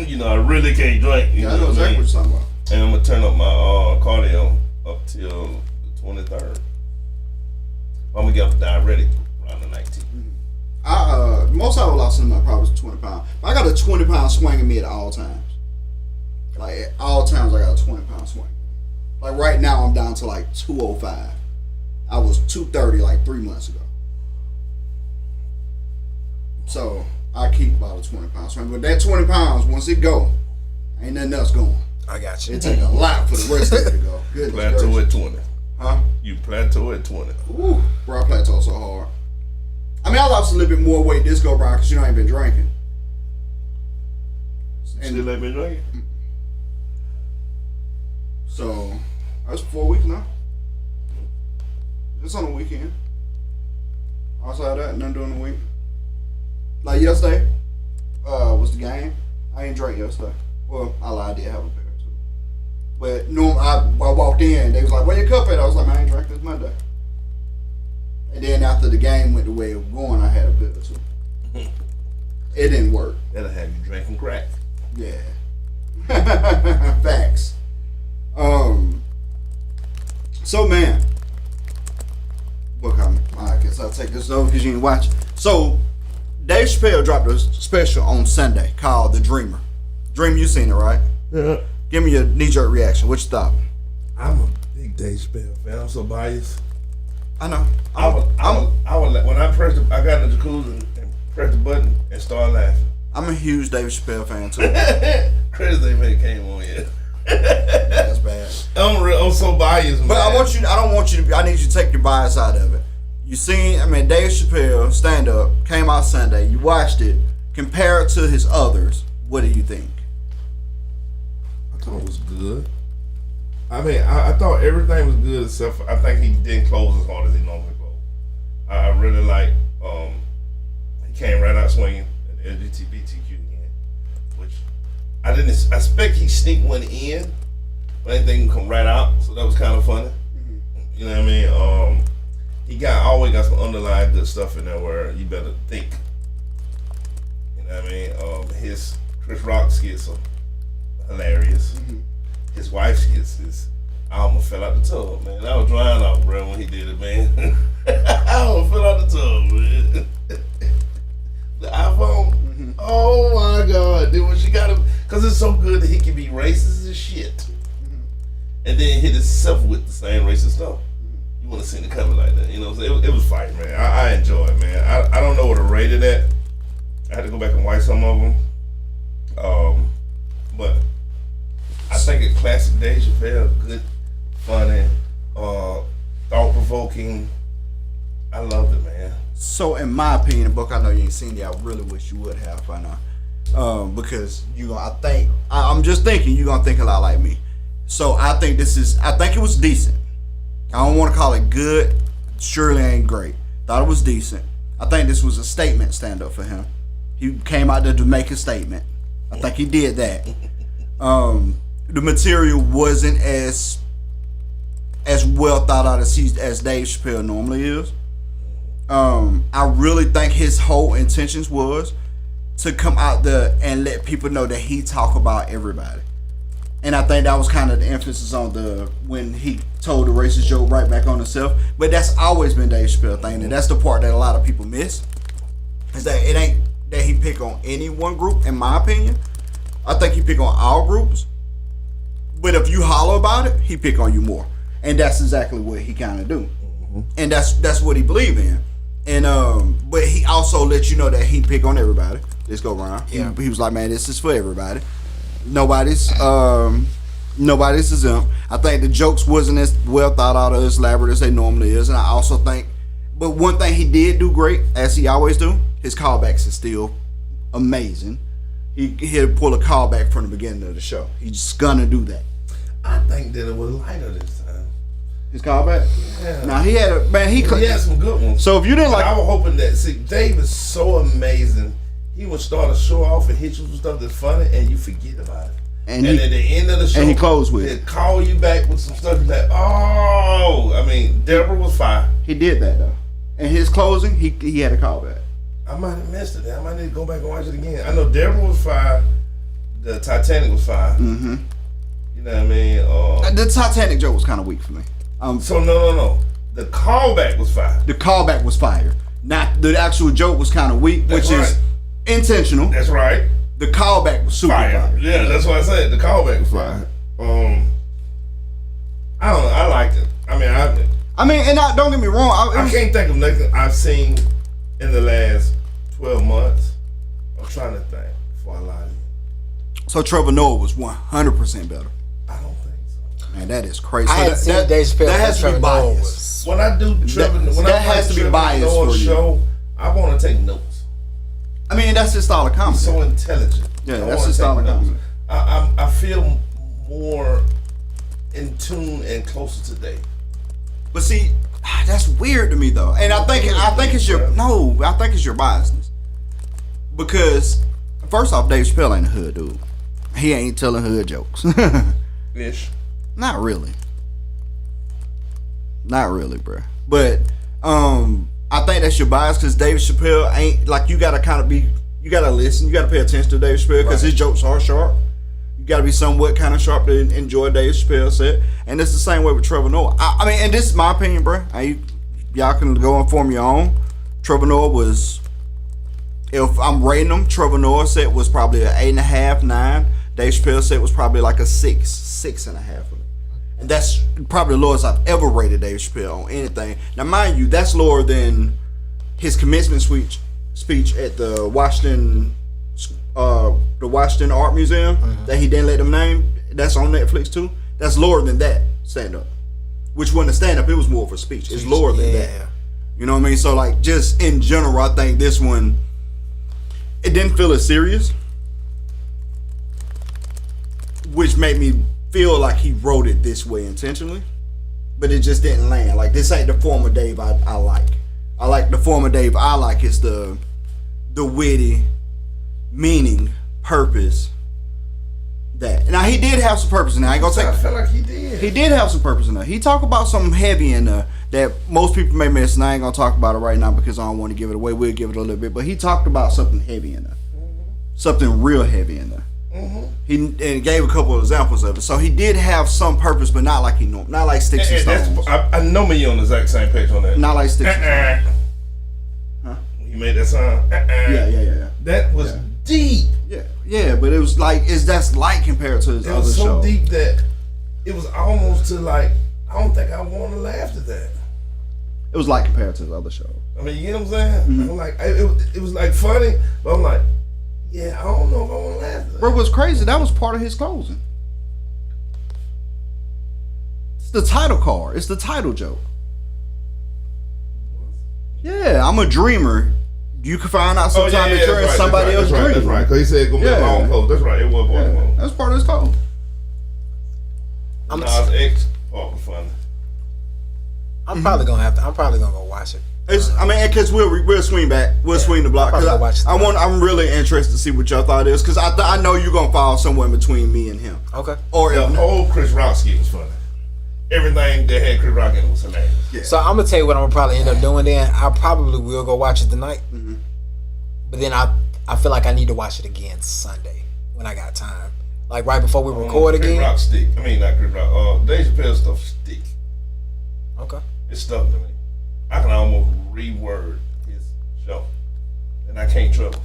You know I really can't drink. You I know exactly what you're talking about. And I'm gonna turn up my cardio up till the 23rd. I'm gonna get off the diuretic around the 19th. Most I would lost in my probably was 20 pounds. I got a 20 pound swing in me at all times. Like at all times, I got a 20 pound swing. Like right now, I'm down to like 205. I was 230 like 3 months ago. So I keep about a 20 pounds. But that 20 pounds, once it go, ain't nothing else going. I got you. It take a lot for the rest of it to go. Goodness Plateau gracious. at 20. Huh? You plateau at 20. Ooh, bro, I plateau so hard. I mean, I lost a little bit more weight this go round because you know I ain't been drinking. And still ain't been drinking? So, that's 4 weeks now. Just on the weekend. Outside of that, nothing during the week. Like yesterday, was the game. I ain't drank yesterday. Well, I lied, I did have a beer too. But I walked in, they was like, "Where your cup at?" I was like, "Man, I ain't drank this Monday." And then after the game went the way it was going, I had a beer too. It didn't work. That'll have you drinking crack. Yeah. Facts. So man, I guess I'll take this over because you didn't watch it. So Dave Chappelle dropped a special on Sunday called The Dreamer. Dream, you seen it, right? Yeah. Give me your knee-jerk reaction. What you thought? I'm a big Dave Chappelle fan. I'm so biased. I know. I would when I got in the jacuzzi and pressed the button and started laughing. I'm a huge Dave Chappelle fan too. Crazy they ain't came on yet. That's bad. I'm so biased, man. But I don't want you to. I need you to take your bias out of it. You seen? I mean, Dave Chappelle stand up came out Sunday. You watched it. Compare it to his others. What do you think? I thought it was good. I mean, I thought everything was good except for I think he didn't close as hard as he normally closed. I really like he came right out swinging at the LGBTQ again, which I didn't expect he sneak one in, but I didn't think he come right out, so that was kind of funny. Mm-hmm. You know what I mean? He always got some underlying good stuff in there where you better think. You know what I mean? His Chris Rock skits are hilarious. Mm-hmm. His wife's skits is, I almost fell out the tub, man. I was drying out, bro, when he did it, man. I almost fell out the tub, man. The iPhone, mm-hmm. Oh my God, dude, when she got him, because it's so good that he can be racist as shit. Mm-hmm. And then hit himself with the same racist stuff. You want to see the cover like that, you know what I'm saying? It was fire, man. I enjoy it, man. I don't know what to rate it at. I had to go back and watch some of them. But I think it's classic Dave Chappelle, good, funny, thought-provoking. I loved it, man. So, in my opinion, book, I know you ain't seen it. I really wish you would have by now, because I'm just thinking you're gonna think a lot like me. So, I think it was decent. I don't want to call it good. Surely ain't great. Thought it was decent. I think this was a statement stand-up for him. He came out there to make a statement. I think he did that. The material wasn't as well thought out as Dave Chappelle normally is. I really think his whole intentions was to come out there and let people know that he talk about everybody. And I think that was kind of the emphasis on when he told the racist joke right back on himself. But that's always been Dave Chappelle thing, and that's the part that a lot of people miss. Is that it ain't that he pick on any one group, in my opinion. I think he pick on all groups. But if you holler about it, he pick on you more. And that's exactly what he kind of do. Mm-hmm. And that's what he believe in. And but he also let you know that he pick on everybody. Let's go around. Yeah. He was like, man, this is for everybody. Nobody's exempt. I think the jokes wasn't as well thought out or as elaborate as they normally is. And I also think, but one thing he did do great, as he always do, his callbacks is still amazing. He'll pull a callback from the beginning of the show. He's just gonna do that. I think that it was lighter this time. His callback? Yeah. Now he had some good ones. So if you didn't I was hoping that Dave is so amazing. He would start a show off and hit you with stuff that's funny, and you forget about it. And at the end of the show, and he closed with he'd call you back with some stuff like, oh, I mean, Deborah was fire. He did that though. And his closing, he had a callback. I might have missed it. I might need to go back and watch it again. I know Deborah was fire. The Titanic was fire. Mm-hmm. You know what I mean? The Titanic joke was kind of weak for me. So no. The callback was fire. The callback was fire. Not the actual joke was kind of weak, which is intentional. That's right. The callback was super fire. Yeah, that's what I said. The callback was fire. I don't know. I liked it. I mean, and don't get me wrong. I can't think of nothing I've seen in the last 12 months. I'm trying to think before I lie to you. So Trevor Noah was 100% better. I don't think so. Man, that is crazy. I had seen Dave Chappelle. That has to be biased. When I do Trevor, that has to be biased for you. Show, I want to take notes. I mean, that's just all the comedy. He's so intelligent. Yeah, that's just all the comedy. I feel more in tune and closer today. But see, that's weird to me though, and I think it's your biasness. Because first off, Dave Chappelle ain't a hood dude. He ain't telling hood jokes. Ish. Not really, bro. But I think that's your bias because Dave Chappelle ain't like you gotta listen, you gotta pay attention to Dave Chappelle because his jokes are sharp. You gotta be somewhat kind of sharp to enjoy Dave Chappelle set, and it's the same way with Trevor Noah. I mean, and this is my opinion, bro. Y'all can go and form your own. Trevor Noah was, if I'm rating him, Trevor Noah set was probably an 8.5, 9. Dave Chappelle set was probably like a 6.5. And that's probably the lowest I've ever rated Dave Chappelle on anything. Now, mind you, that's lower than his commencement speech at the Washington Art Museum that he didn't let them name. That's on Netflix too. That's lower than that stand up, which wasn't a stand up. It was more of a speech. It's lower than that. You know what I mean? So like, just in general, I think this one, it didn't feel as serious, which made me feel like he wrote it this way intentionally, but it just didn't land. Like, this ain't the form of Dave I like. I like the form of Dave I like is the witty, meaning, purpose. That. Now, he did have some purpose in there. I feel like he did. He did have some purpose in there. He talked about something heavy in there that most people may miss, and I ain't gonna talk about it right now because I don't want to give it away. We'll give it a little bit, but he talked about something heavy in there, something real heavy in there. He gave a couple of examples of it. So he did have some purpose, but not like not like Sticks and Stones. I know me on the exact same page on that. Not like Sticks and Stones. Huh? You made that sound. Yeah. That was deep. Yeah, but it was that's light compared to his other show. It was so deep that it was almost to like, I don't think I want to laugh at that. It was light compared to his other show. I mean, you know what I'm saying? I'm like, it was like funny, but I'm like, yeah, I don't know if I want to laugh at that. Bro, what's crazy, that was part of his closing. It's the title card. It's the title joke. Yeah, I'm a dreamer. You can find out sometime that you're in somebody else's dream. That's right, because he said it's going to be a long post. That's right, it was part of it. That's part of his code. Nas X part was funny. I'm probably gonna go watch it. Because we'll swing back. We'll swing the block. I'm really interested to see what y'all thought is, because I know you're gonna fall somewhere in between me and him. Okay. Or the whole Chris Rock skit was funny. Everything that had Chris Rock in it was hilarious. Yeah. So I'm gonna tell you what I'm gonna probably end up doing. Then I probably will go watch it tonight. But then I feel like I need to watch it again Sunday when I got time. Like right before we record again. Chris Rock stick. I mean, not Chris Rock. Dave Chappelle stuff stick. Okay. It's stuck to me. I can almost reword his show, and I can't trouble.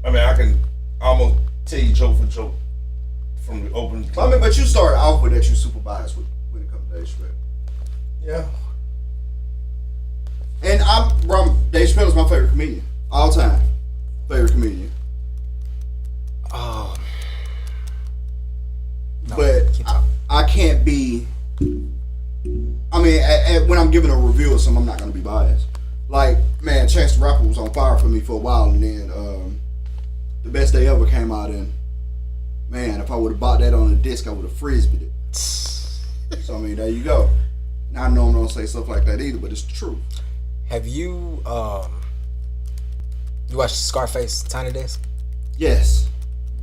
I mean, I can almost tell you joke for joke from the opening. I mean, but you started off with that you super biased when it comes to Dave Chappelle. Yeah. And Dave Chappelle is my favorite comedian all time. Favorite comedian. Oh. No, but I can't be. I mean, when I'm giving a review of something, I'm not gonna be biased. Like, man, Chance the Rapper was on fire for me for a while, and then The Best Day Ever came out, and man, if I would have bought that on a disc, I would have frisbeed it. So I mean, there you go. Now I know I don't say stuff like that either, but it's the truth. Have you you watched Scarface Tiny Desk? Yes.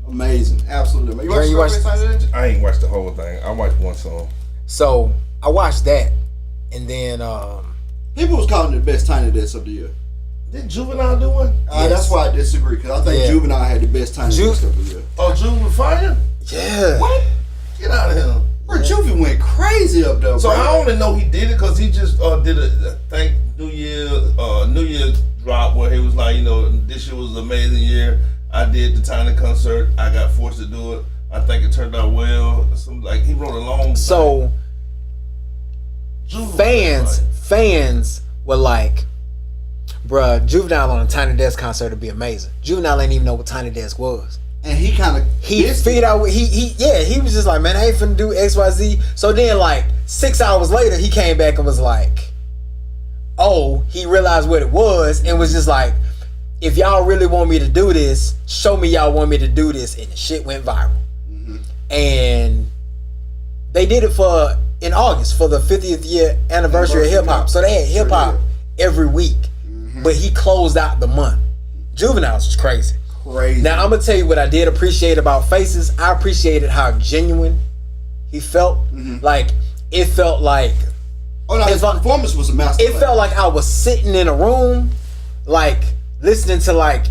Amazing. Absolutely amazing. You watched Scarface Tiny Desk? I ain't watched the whole thing. I watched one song. So I watched that, and then people was calling it the best Tiny Desk of the year. Did Juvenile do one? Yes. That's why I disagree, because I think Juvenile had the best Tiny Desk of the year. Oh, Juvenile Fire? Yeah. What? Get out of here. Bro, Juvie went crazy up there, So bro. I only know he did it because he just did a New Year drop where he was like, this year was an amazing year. I did the Tiny concert. I got forced to do it. I think it turned out well. Like he wrote a long. So fans were like, bruh, Juvenile on a Tiny Desk concert would be amazing. Juvenile ain't even know what Tiny Desk was. And he kind of figured out what he was just like, man, I ain't finna do XYZ. So then like 6 hours later he came back and was like, oh, he realized what it was and was just like, if y'all really want me to do this, show me y'all want me to do this. And the shit went viral. Mm-hmm. And they did it in August for the 50th year anniversary of hip hop. So they had hip hop every week. Mm-hmm. But he closed out the month. Juvenile's was crazy. Now I'm gonna tell you what I did appreciate about Faces. I appreciated how genuine he felt. Mm-hmm. Like it felt like his performance was a masterpiece. It felt like I was sitting in a room, like listening to like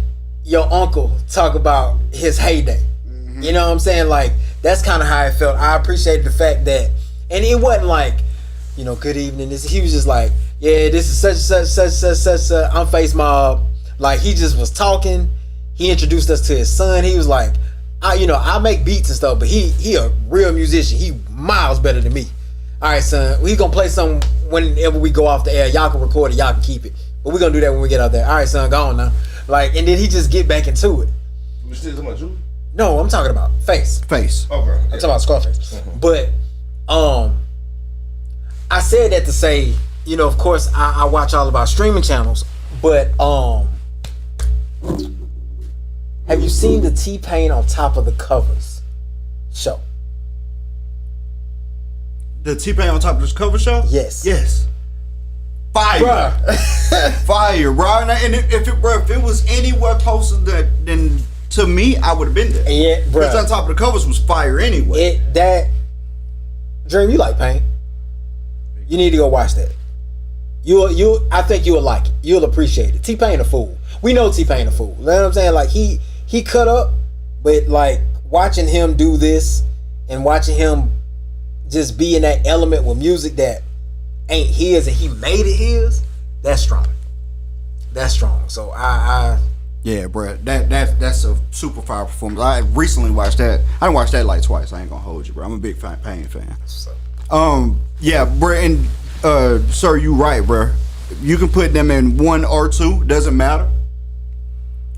your uncle talk about his heyday. Mm-hmm. You know what I'm saying? Like that's kind of how it felt. I appreciated the fact that, and it wasn't like, you know, good evening. He was just like, yeah, this is such. I'm Face Mob. Like he just was talking. He introduced us to his son. He was like, I make beats and stuff, but he a real musician. He miles better than me. All right, son, we gonna play some whenever we go off the air. Y'all can record it, y'all can keep it. But we're gonna do that when we get out there. All right, son, go on now. Like, and then he just get back into it. You still talking about you? No, I'm talking about Face. Okay. I'm talking about Scarface. Mm-hmm. But I said that to say, of course I watch all about streaming channels, but have you seen the T-Pain on top of the covers show? The T-Pain on top of this cover show? Yes. Fire. Bruh. Fire, bro. And if it was anywhere closer than to me, I would have been there. Yeah, bro. Because on top of the covers was fire anyway. Dream, you like Pain? You need to go watch that. I think you'll like it. You'll appreciate it. T-Pain a fool. We know T-Pain a fool. You know what I'm saying? Like he cut up, but like watching him do this and watching him just be in that element with music that ain't his and he made it his, that's strong. That's strong. So yeah, bro. That's a super fire performance. I recently watched that. I didn't watch that like twice. I ain't gonna hold you, bro. I'm a big Pain fan. Yeah, bro, and sir, you right, bro. You can put them in 1 or 2, doesn't matter.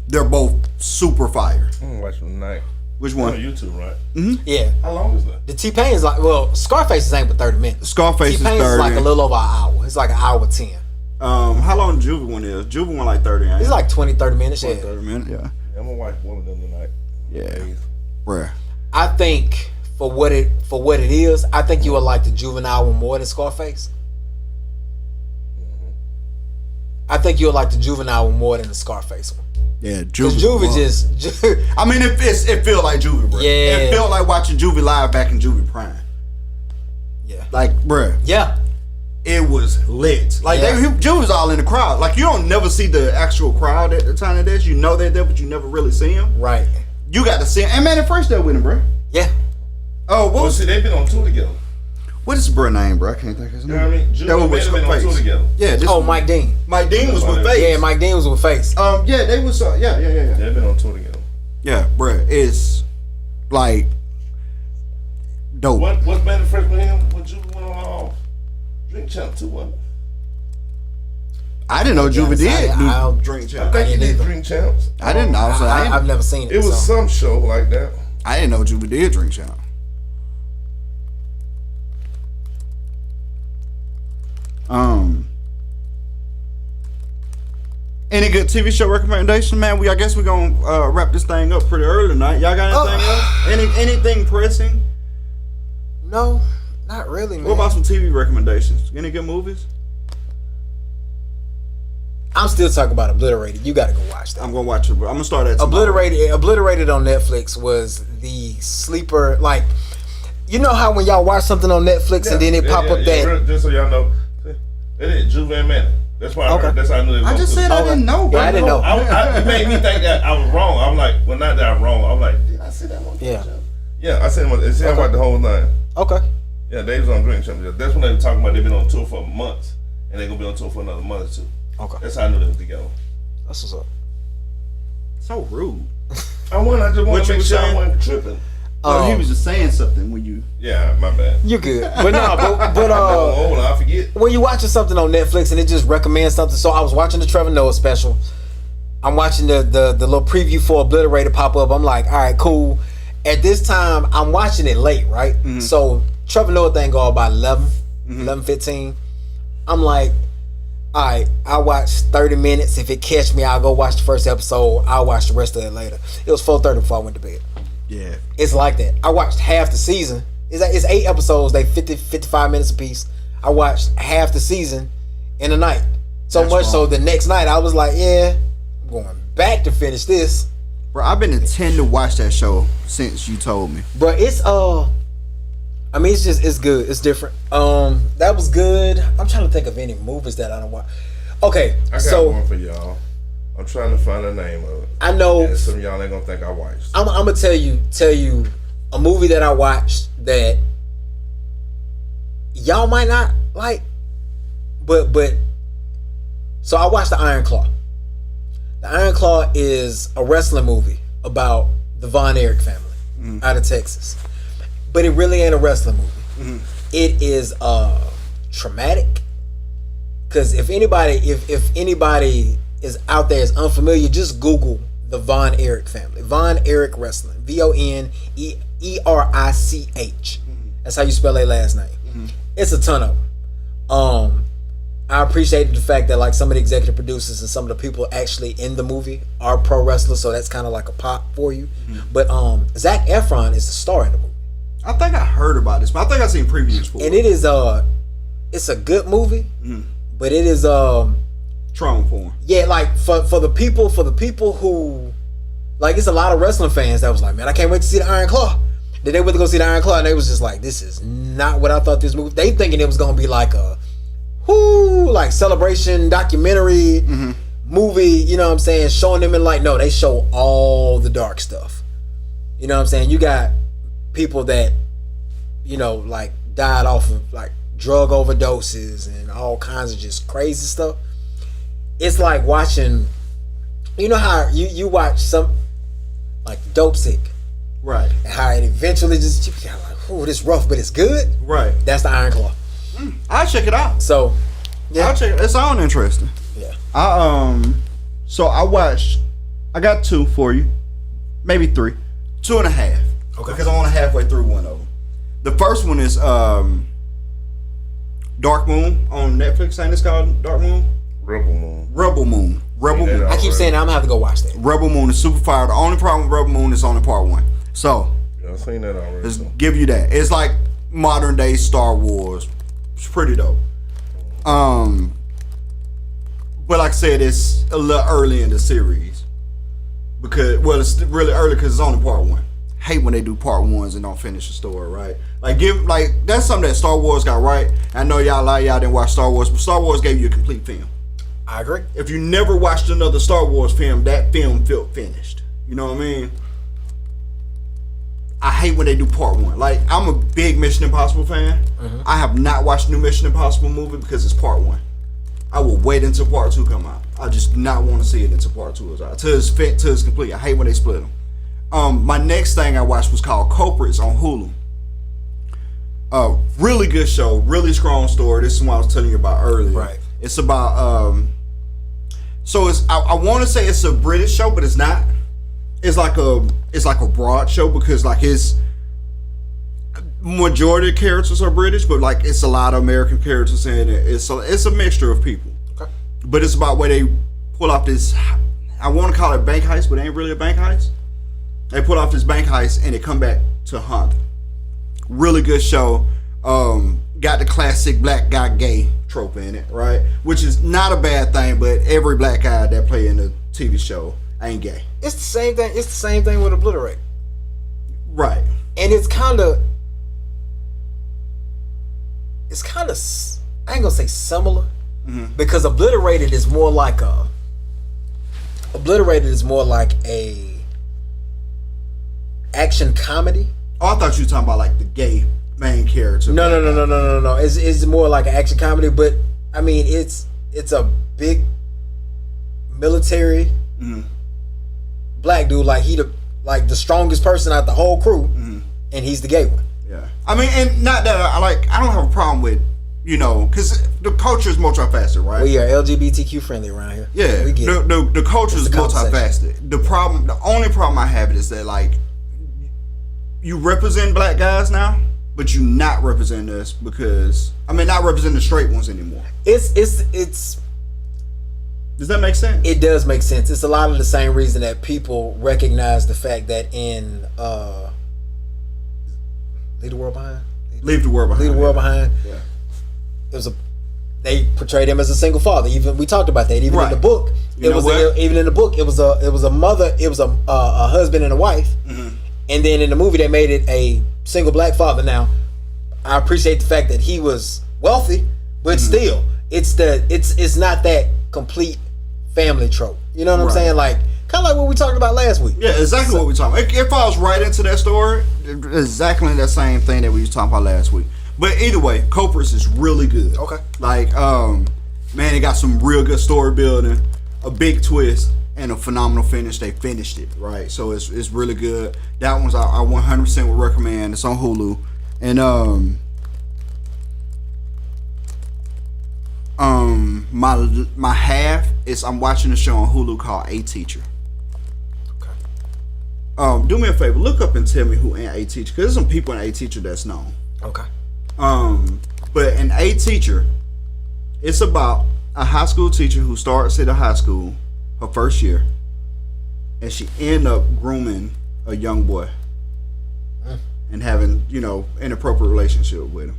They're both super fire. I'm gonna watch them tonight. Which one? On YouTube, right? Mm-hmm. Yeah. How long is that? The T-Pain is like, Scarface ain't but 30 minutes. Scarface is 30. T-Pain is like a little over an hour. It's like an hour 10. How long the Juvie one is? Juvie one like 30. It's like 20, 30 minutes. 20, 30 minutes, yeah. I'm gonna watch one of them tonight. Yeah. Bruh. I think for what it is, I think you would like the Juvenile one more than Scarface. I think you'll like the Juvenile one more than the Scarface one. Yeah, Juvie just. I mean, it felt like Juvie, bro. Yeah. It felt like watching Juvie live back in Juvie Prime. Yeah. Like, bruh. Yeah. It was lit. Like, Juvie was all in the crowd. Like, you don't never see the actual crowd at the time of this. You know they're there, but you never really see them. Right. You got to see him. And man, at first there with him, bro. Yeah. Oh, what was see, they've been on tour together. What is his bro name, bro? I can't think of his name. You know what I mean? Juvie been on tour together. Yeah. Mike Dean. Mike Dean was with Face. Yeah, Mike Dean was with Face. Yeah, they was. Yeah. They've been on tour together. Yeah, bro. It's like dope. What's been the first with him when Juvie went on Drink Champ 2, wasn't it? I didn't know Juvie did do Drink Champ. I think he did Drink Champs. I didn't know. I've never seen it. It was some show like that. I didn't know Juvie did Drink Champ. Any good TV show recommendation, man? I guess we're gonna wrap this thing up pretty early tonight. Y'all got anything else? Anything pressing? No, not really, man. What about some TV recommendations? Any good movies? I'm still talking about Obliterated. You gotta go watch that. I'm gonna watch it, bro. I'm gonna start that tomorrow. Obliterated on Netflix was the sleeper. Like, you know how when y'all watch something on Netflix and then it pop up that. Just so y'all know, they did Juvie and Manny. That's why that's how I knew it was. I just said I didn't know, bro. Yeah, I didn't know. It made me think that I was wrong. I'm like, well, not that I'm wrong. I'm like, did I say that one? Yeah. Yeah, I said it. It about the whole line. Okay. Yeah, they was on Drink Champ. That's when they were talking about they've been on tour for months, and they're gonna be on tour for another month or two. Okay. That's how I knew they was together. That's what's up. So rude. I just want to make sure I wasn't tripping. He was just saying something when you. Yeah, my bad. You good, but no, but I forget. when you're watching something on Netflix and it just recommends something. So I was watching the Trevor Noah special. I'm watching the little preview for Obliterated pop up. I'm like, all right, cool. At this time, I'm watching it late, right? Mm-hmm. So Trevor Noah thing go about 11:15. I'm like, all right, I'll watch 30 minutes. If it catch me, I'll go watch the first episode. I'll watch the rest of it later. It was 4:30 before I went to bed. Yeah. It's like that. I watched half the season. It's 8 episodes. They 55 minutes a piece. I watched half the season in a night. So That's much wrong. So the next night I was like, yeah, I'm going back to finish this. Bro, I've been intending to watch that show since you told me. Bro, it's I mean, it's good. It's different. That was good. I'm trying to think of any movies that I don't watch. Okay, I got one for y'all. I'm trying to find the name of it. I know. And some of y'all ain't gonna think I watched. I'm gonna tell you a movie that I watched that y'all might not like, but so I watched The Iron Claw. The Iron Claw is a wrestling movie about the Von Erich family out of Texas. But it really ain't a wrestling movie. It is traumatic. Because if anybody is out there is unfamiliar, just Google the Von Erich family. Von Erich Wrestling. VONERICH. That's how you spell their last name. It's a ton of them. I appreciated the fact that like some of the executive producers and some of the people actually in the movie are pro wrestlers, so that's kind of like a pop for you. But Zac Efron is the star in the movie. I think I heard about this, but I think I seen previews for it. And it is it's a good movie, but it is trauma porn. Yeah, like for the people who like, it's a lot of wrestling fans that was like, man, I can't wait to see the Iron Claw. Then they went to go see the Iron Claw and they was just like, this is not what I thought this movie. They thinking it was gonna be like a like celebration documentary movie, you know what I'm saying, showing them in like, no, they show all the dark stuff. You know what I'm saying? You got people that, you know, like died off of like drug overdoses and all kinds of just crazy stuff. It's like watching, you know how you watch some like Dope Sick, right? And how it eventually just you got like, oh, this rough, but it's good, right? That's the Iron Claw. I'll check it out. So, yeah, I'll check it. It sounds interesting. Yeah. So I got 2 for you, maybe 3, 2.5. Okay. Because I'm only halfway through one of them. The first one is Dark Moon on Netflix. Ain't this called Dark Moon? Rebel Moon. Rebel Moon. I keep saying I'm gonna have to go watch that. Rebel Moon is super fire. The only problem with Rebel Moon is only part 1. So I've seen that already. Let's give you that. It's like modern day Star Wars. It's pretty dope. But like I said, it's a little early in the series because it's really early because it's only part 1. Hate when they do part 1s and don't finish the story, right? Like that's something that Star Wars got right. I know y'all didn't watch Star Wars, but Star Wars gave you a complete film. I agree. If you never watched another Star Wars film, that film felt finished. You know what I mean? I hate when they do part 1. Like, I'm a big Mission Impossible fan. I have not watched the new Mission Impossible movie because it's part 1. I will wait until part 2 come out. I just not want to see it until part 2 is out. Till it's complete. I hate when they split them. My next thing I watched was called Culprits on Hulu. Really good show, really strong story. This is what I was telling you about earlier. Right. It's about so it's I want to say it's a British show, but it's not. It's like a broad show because like his majority of characters are British, but like it's a lot of American characters in it. It's a mixture of people. Okay. But it's about where they pull off this. I want to call it bank heist, but it ain't really a bank heist. They pull off this bank heist and they come back to hunt. Really good show. Got the classic black guy gay trope in it, right? Which is not a bad thing, but every black guy that play in the TV show ain't gay. It's the same thing. It's the same thing with Obliterate. Right. And it's kind of I ain't gonna say similar because Obliterated is more like a action comedy. Oh, I thought you were talking about like the gay main character. No. It's more like an action comedy, but I mean it's a big military black dude, like he the strongest person out the whole crew, and he's the gay one. Yeah, I mean, and not that I don't have a problem with, because the culture is multifaceted, right? We are LGBTQ friendly around here. Yeah, we get the culture is multifaceted. The only problem I have is that like you represent black guys now, but you not represent us because not represent the straight ones anymore. It's. Does that make sense? It does make sense. It's a lot of the same reason that people recognize the fact that in Leave the World Behind. Leave the World Behind. Leave the World Behind. Yeah. They portrayed him as a single father. Even we talked about that. Even in the book, it was a mother. It was a husband and a wife. Mm-hmm. And then in the movie, they made it a single black father. Now, I appreciate the fact that he was wealthy, but still, it's not that complete family trope. You know what I'm saying? Like kind of like what we talked about last week. Yeah, exactly what we talked about. It falls right into that story. Exactly the same thing that we was talking about last week. But either way, Culprits is really good. Okay. Like, man, it got some real good story building, a big twist, and a phenomenal finish. They finished it, right? So it's really good. That one's I 100% would recommend. It's on Hulu. And my half is I'm watching a show on Hulu called A Teacher. Okay. Do me a favor, look up and tell me who in A Teacher, because there's some people in A Teacher that's known. Okay. But in A Teacher, it's about a high school teacher who starts at a high school her first year, and she end up grooming a young boy and having, inappropriate relationship with him.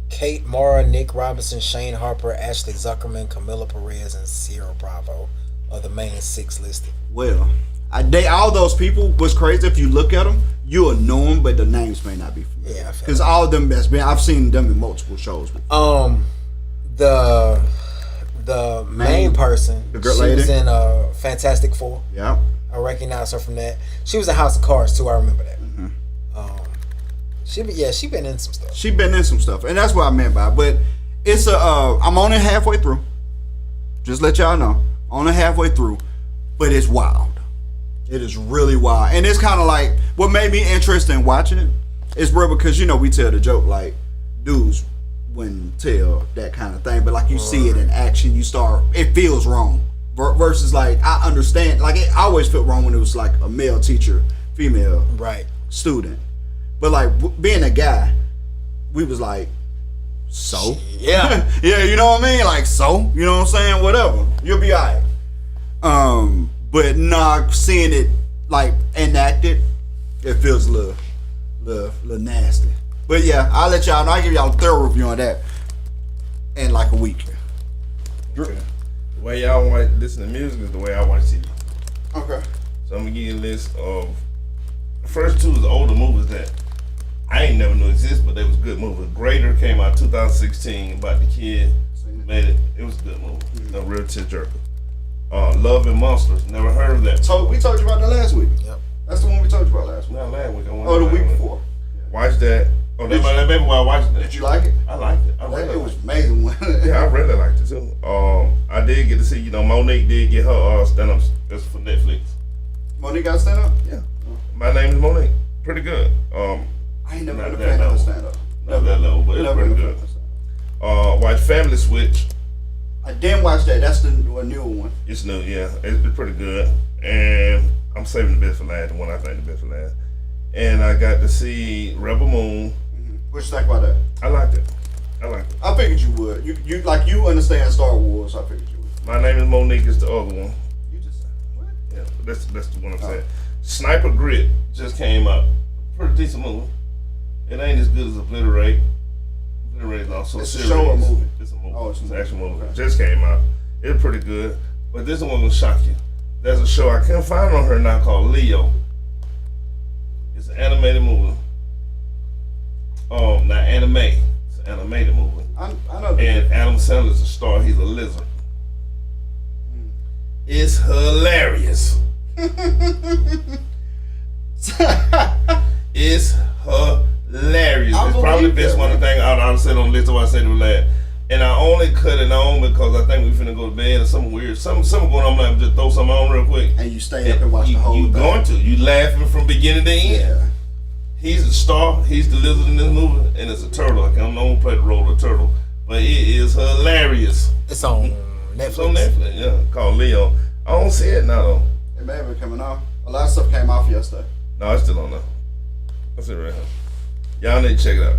Kate Mara, Nick Robinson, Shane Harper, Ashley Zuckerman, Camila Perez, and Sierra Bravo are the main 6 listed. Well, all those people, what's crazy, if you look at them, you'll know them, but the names may not be familiar. Yeah, because all of them I've seen them in multiple shows. The main person, the girl she lady, was in Fantastic Four. Yeah, I recognize her from that. She was in House of Cards too. I remember that. Mm-hmm. She been in some stuff. She been in some stuff, and that's what I meant by it. But it's I'm only halfway through. Just let y'all know, only halfway through, but it's wild. It is really wild, and it's kind of like what made me interested in watching it is bro because we tell the joke like dudes wouldn't tell that kind of thing, but like you see it in action, it feels wrong. Versus like I understand, like it always felt wrong when it was like a male teacher, female student, but like being a guy, we was like, so yeah, yeah, you know what I mean, like so, you know what I'm saying, whatever, you'll be alright. But seeing it like enacted, it feels a little nasty. But yeah, I'll let y'all know. I'll give y'all a thorough review on that in like a week. Okay. The way y'all want to listen to music is the way I watch TV. Okay. So I'm gonna give you a list of the first 2 is older movies that I ain't never knew exist, but they was good movies. Grader came out 2016 about the kid made it. It was a good movie. Mm-hmm. A real tearjerker. Love and Monsters. Never heard of that. So we told you about that last week. Yep. That's the one we told you about last week. Not last week. The week before. Watch that. Oh, that maybe why I watched that. Did you like it? I liked it. It was amazing. Yeah, I really liked it too. I did get to see, Monique did get her stand-up that's for Netflix. Monique got stand-up? Yeah. My name is Monique. Pretty good. I ain't never been a fan of stand-up. Not that level, but it's pretty good. Watch Family Switch. I didn't watch that. That's the newer one. It's new, yeah. It's pretty good. And I'm saving the best for last, the one I think the best for last. And I got to see Rebel Moon. What you think about that? I liked it. I figured you would. You understand Star Wars. I figured you would. My Name is Monique is the other one. You just said what? Yeah, that's the one I'm saying. Sniper Grit just came out. Pretty decent movie. It ain't as good as Obliterate. Obliterate is also it's a series. It's a show or movie? It's a movie. Oh, it's an actual movie. Okay. Just came out. It's pretty good. But this one gonna shock you. There's a show I can't find on her now called Leo. It's an animated movie. Not anime. It's an animated movie. I know. And Adam Sandler's a star. He's a lizard. It's hilarious. It's hilarious. It's probably the best one thing I've said on the list of what I said to last. And I only cut it on because I think we finna go to bed or something weird. Something going on. I'm like, just throw something on real quick. And you stay up and watch the whole thing. You laughing from beginning to end. Yeah. He's the star. He's the lizard in this movie, and it's a turtle. I don't play the role of turtle, but it is hilarious. It's on Netflix. It's on Netflix, yeah. Called Leo. I don't see it now though. It may have been coming off. A lot of stuff came off yesterday. No, it's still on there. That's it right here. Y'all need to check it out.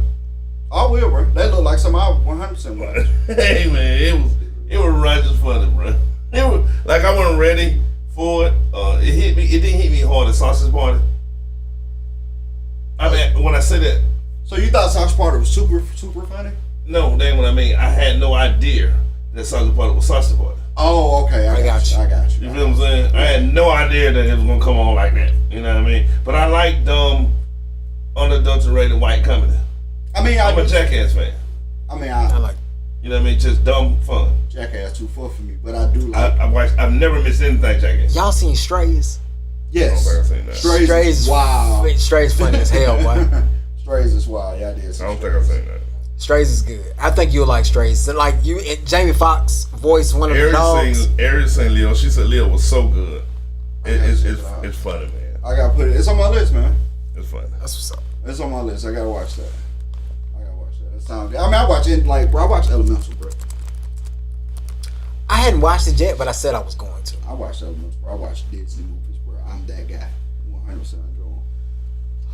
I will, bro. That look like something I 100% watch. Hey man, it was righteous funny, bro. It was like I wasn't ready for it. It hit me. It didn't hit me hard as Sausage Party. I mean, when I say that. So you thought Sausage Party was super funny? No, that ain't what I mean. I had no idea that Sausage Party was Sausage Party. Oh, okay. I got you. You feel what I'm saying? I had no idea that it was gonna come on like that. You know what I mean? But I like unadulterated white comedy. I mean, I'm a Jackass fan. I mean, I like. You know what I mean? Just dumb fun. Jackass too full for me, but I do like. I've never missed anything Jackass. Y'all seen Strays? Yes. I don't think I've seen that. Strays. Wow. Strays funny as hell, boy. Strays is wild. Yeah, I did. I don't think I've seen that. Strays is good. I think you'll like Strays. And like Jamie Foxx voiced one of the dogs. Eric seen Leo. She said Leo was so good. It's funny, man. I gotta put it. It's on my list, man. It's funny. That's what's up. It's on my list. I gotta watch that. That sounds good. I mean, I watch it like, bro. I watch Elemental, bro. I hadn't watched it yet, but I said I was going to. I watched Elemental, bro. I watched Disney movies, bro. I'm that guy. 100% enjoy.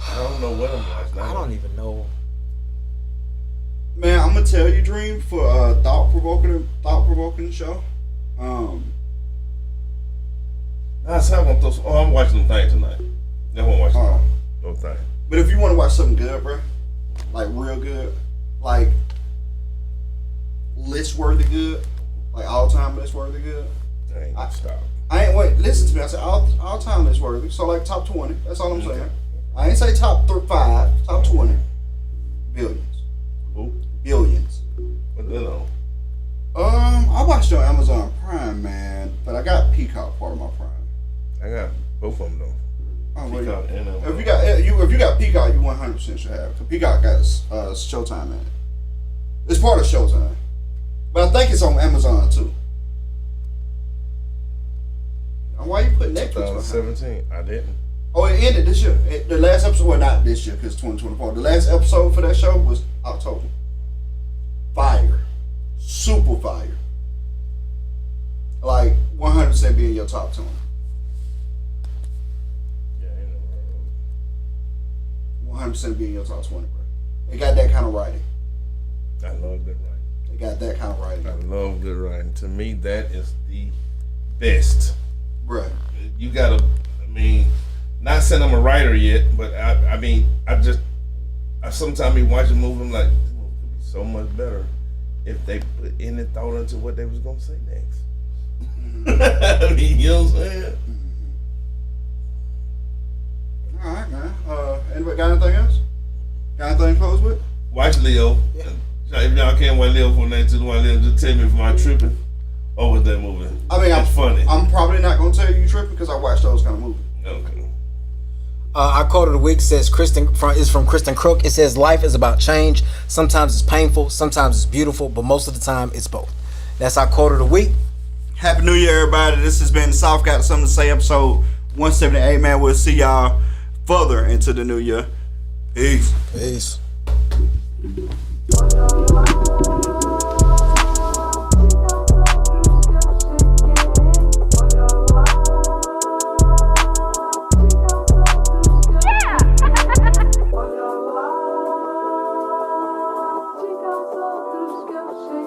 I don't know what I'm watching. I don't even know. Man, I'm gonna tell you, Dream, for a thought provoking show. I'm watching the thing tonight. I won't watch no thing. But if you want to watch something good, bro, like real good, like list worthy good, like all time list worthy good. Listen to me. I said all time list worthy. So like top 20. That's all I'm saying. I ain't say top 5. Top 20. Billions. Who? Billions. What the hell? I watched it on Amazon Prime, man, but I got Peacock part of my Prime. I got both of them though. Peacock and if you got Peacock, you 100% should have. Cause Peacock got Showtime in it. It's part of Showtime, but I think it's on Amazon too. Why you put Netflix? 2017. I didn't. Oh, it ended this year. The last episode, well, not this year because 2024. The last episode for that show was October. Fire, super fire. Like 100% be in your top 20. Yeah, I know. 100% be in your top 20, bro. They got that kind of writing. I love good writing. They got that kind of writing. I love good writing. To me, that is the best. Right. You gotta. I mean, not saying I'm a writer yet, but I sometimes be watching a movie. I'm like, this movie could be so much better if they put any thought into what they was gonna say next. I mean, you know what I'm saying? All right, man. Anybody got anything else? Got anything to close with? Watch Leo. Yeah. If y'all can't watch Leo for next to one, just tell me if I'm tripping over that movie. I mean, it's funny. I'm probably not gonna tell you tripping because I watch those kind of movies. Okay. Our quote of the week says is from Kristen Crook. It says, "Life is about change. Sometimes it's painful, sometimes it's beautiful, but most of the time it's both." That's our quote of the week. Happy New Year, everybody. This has been Souf Got Something to Say, episode 178. Man, we'll see y'all further into the new year. Peace. Peace.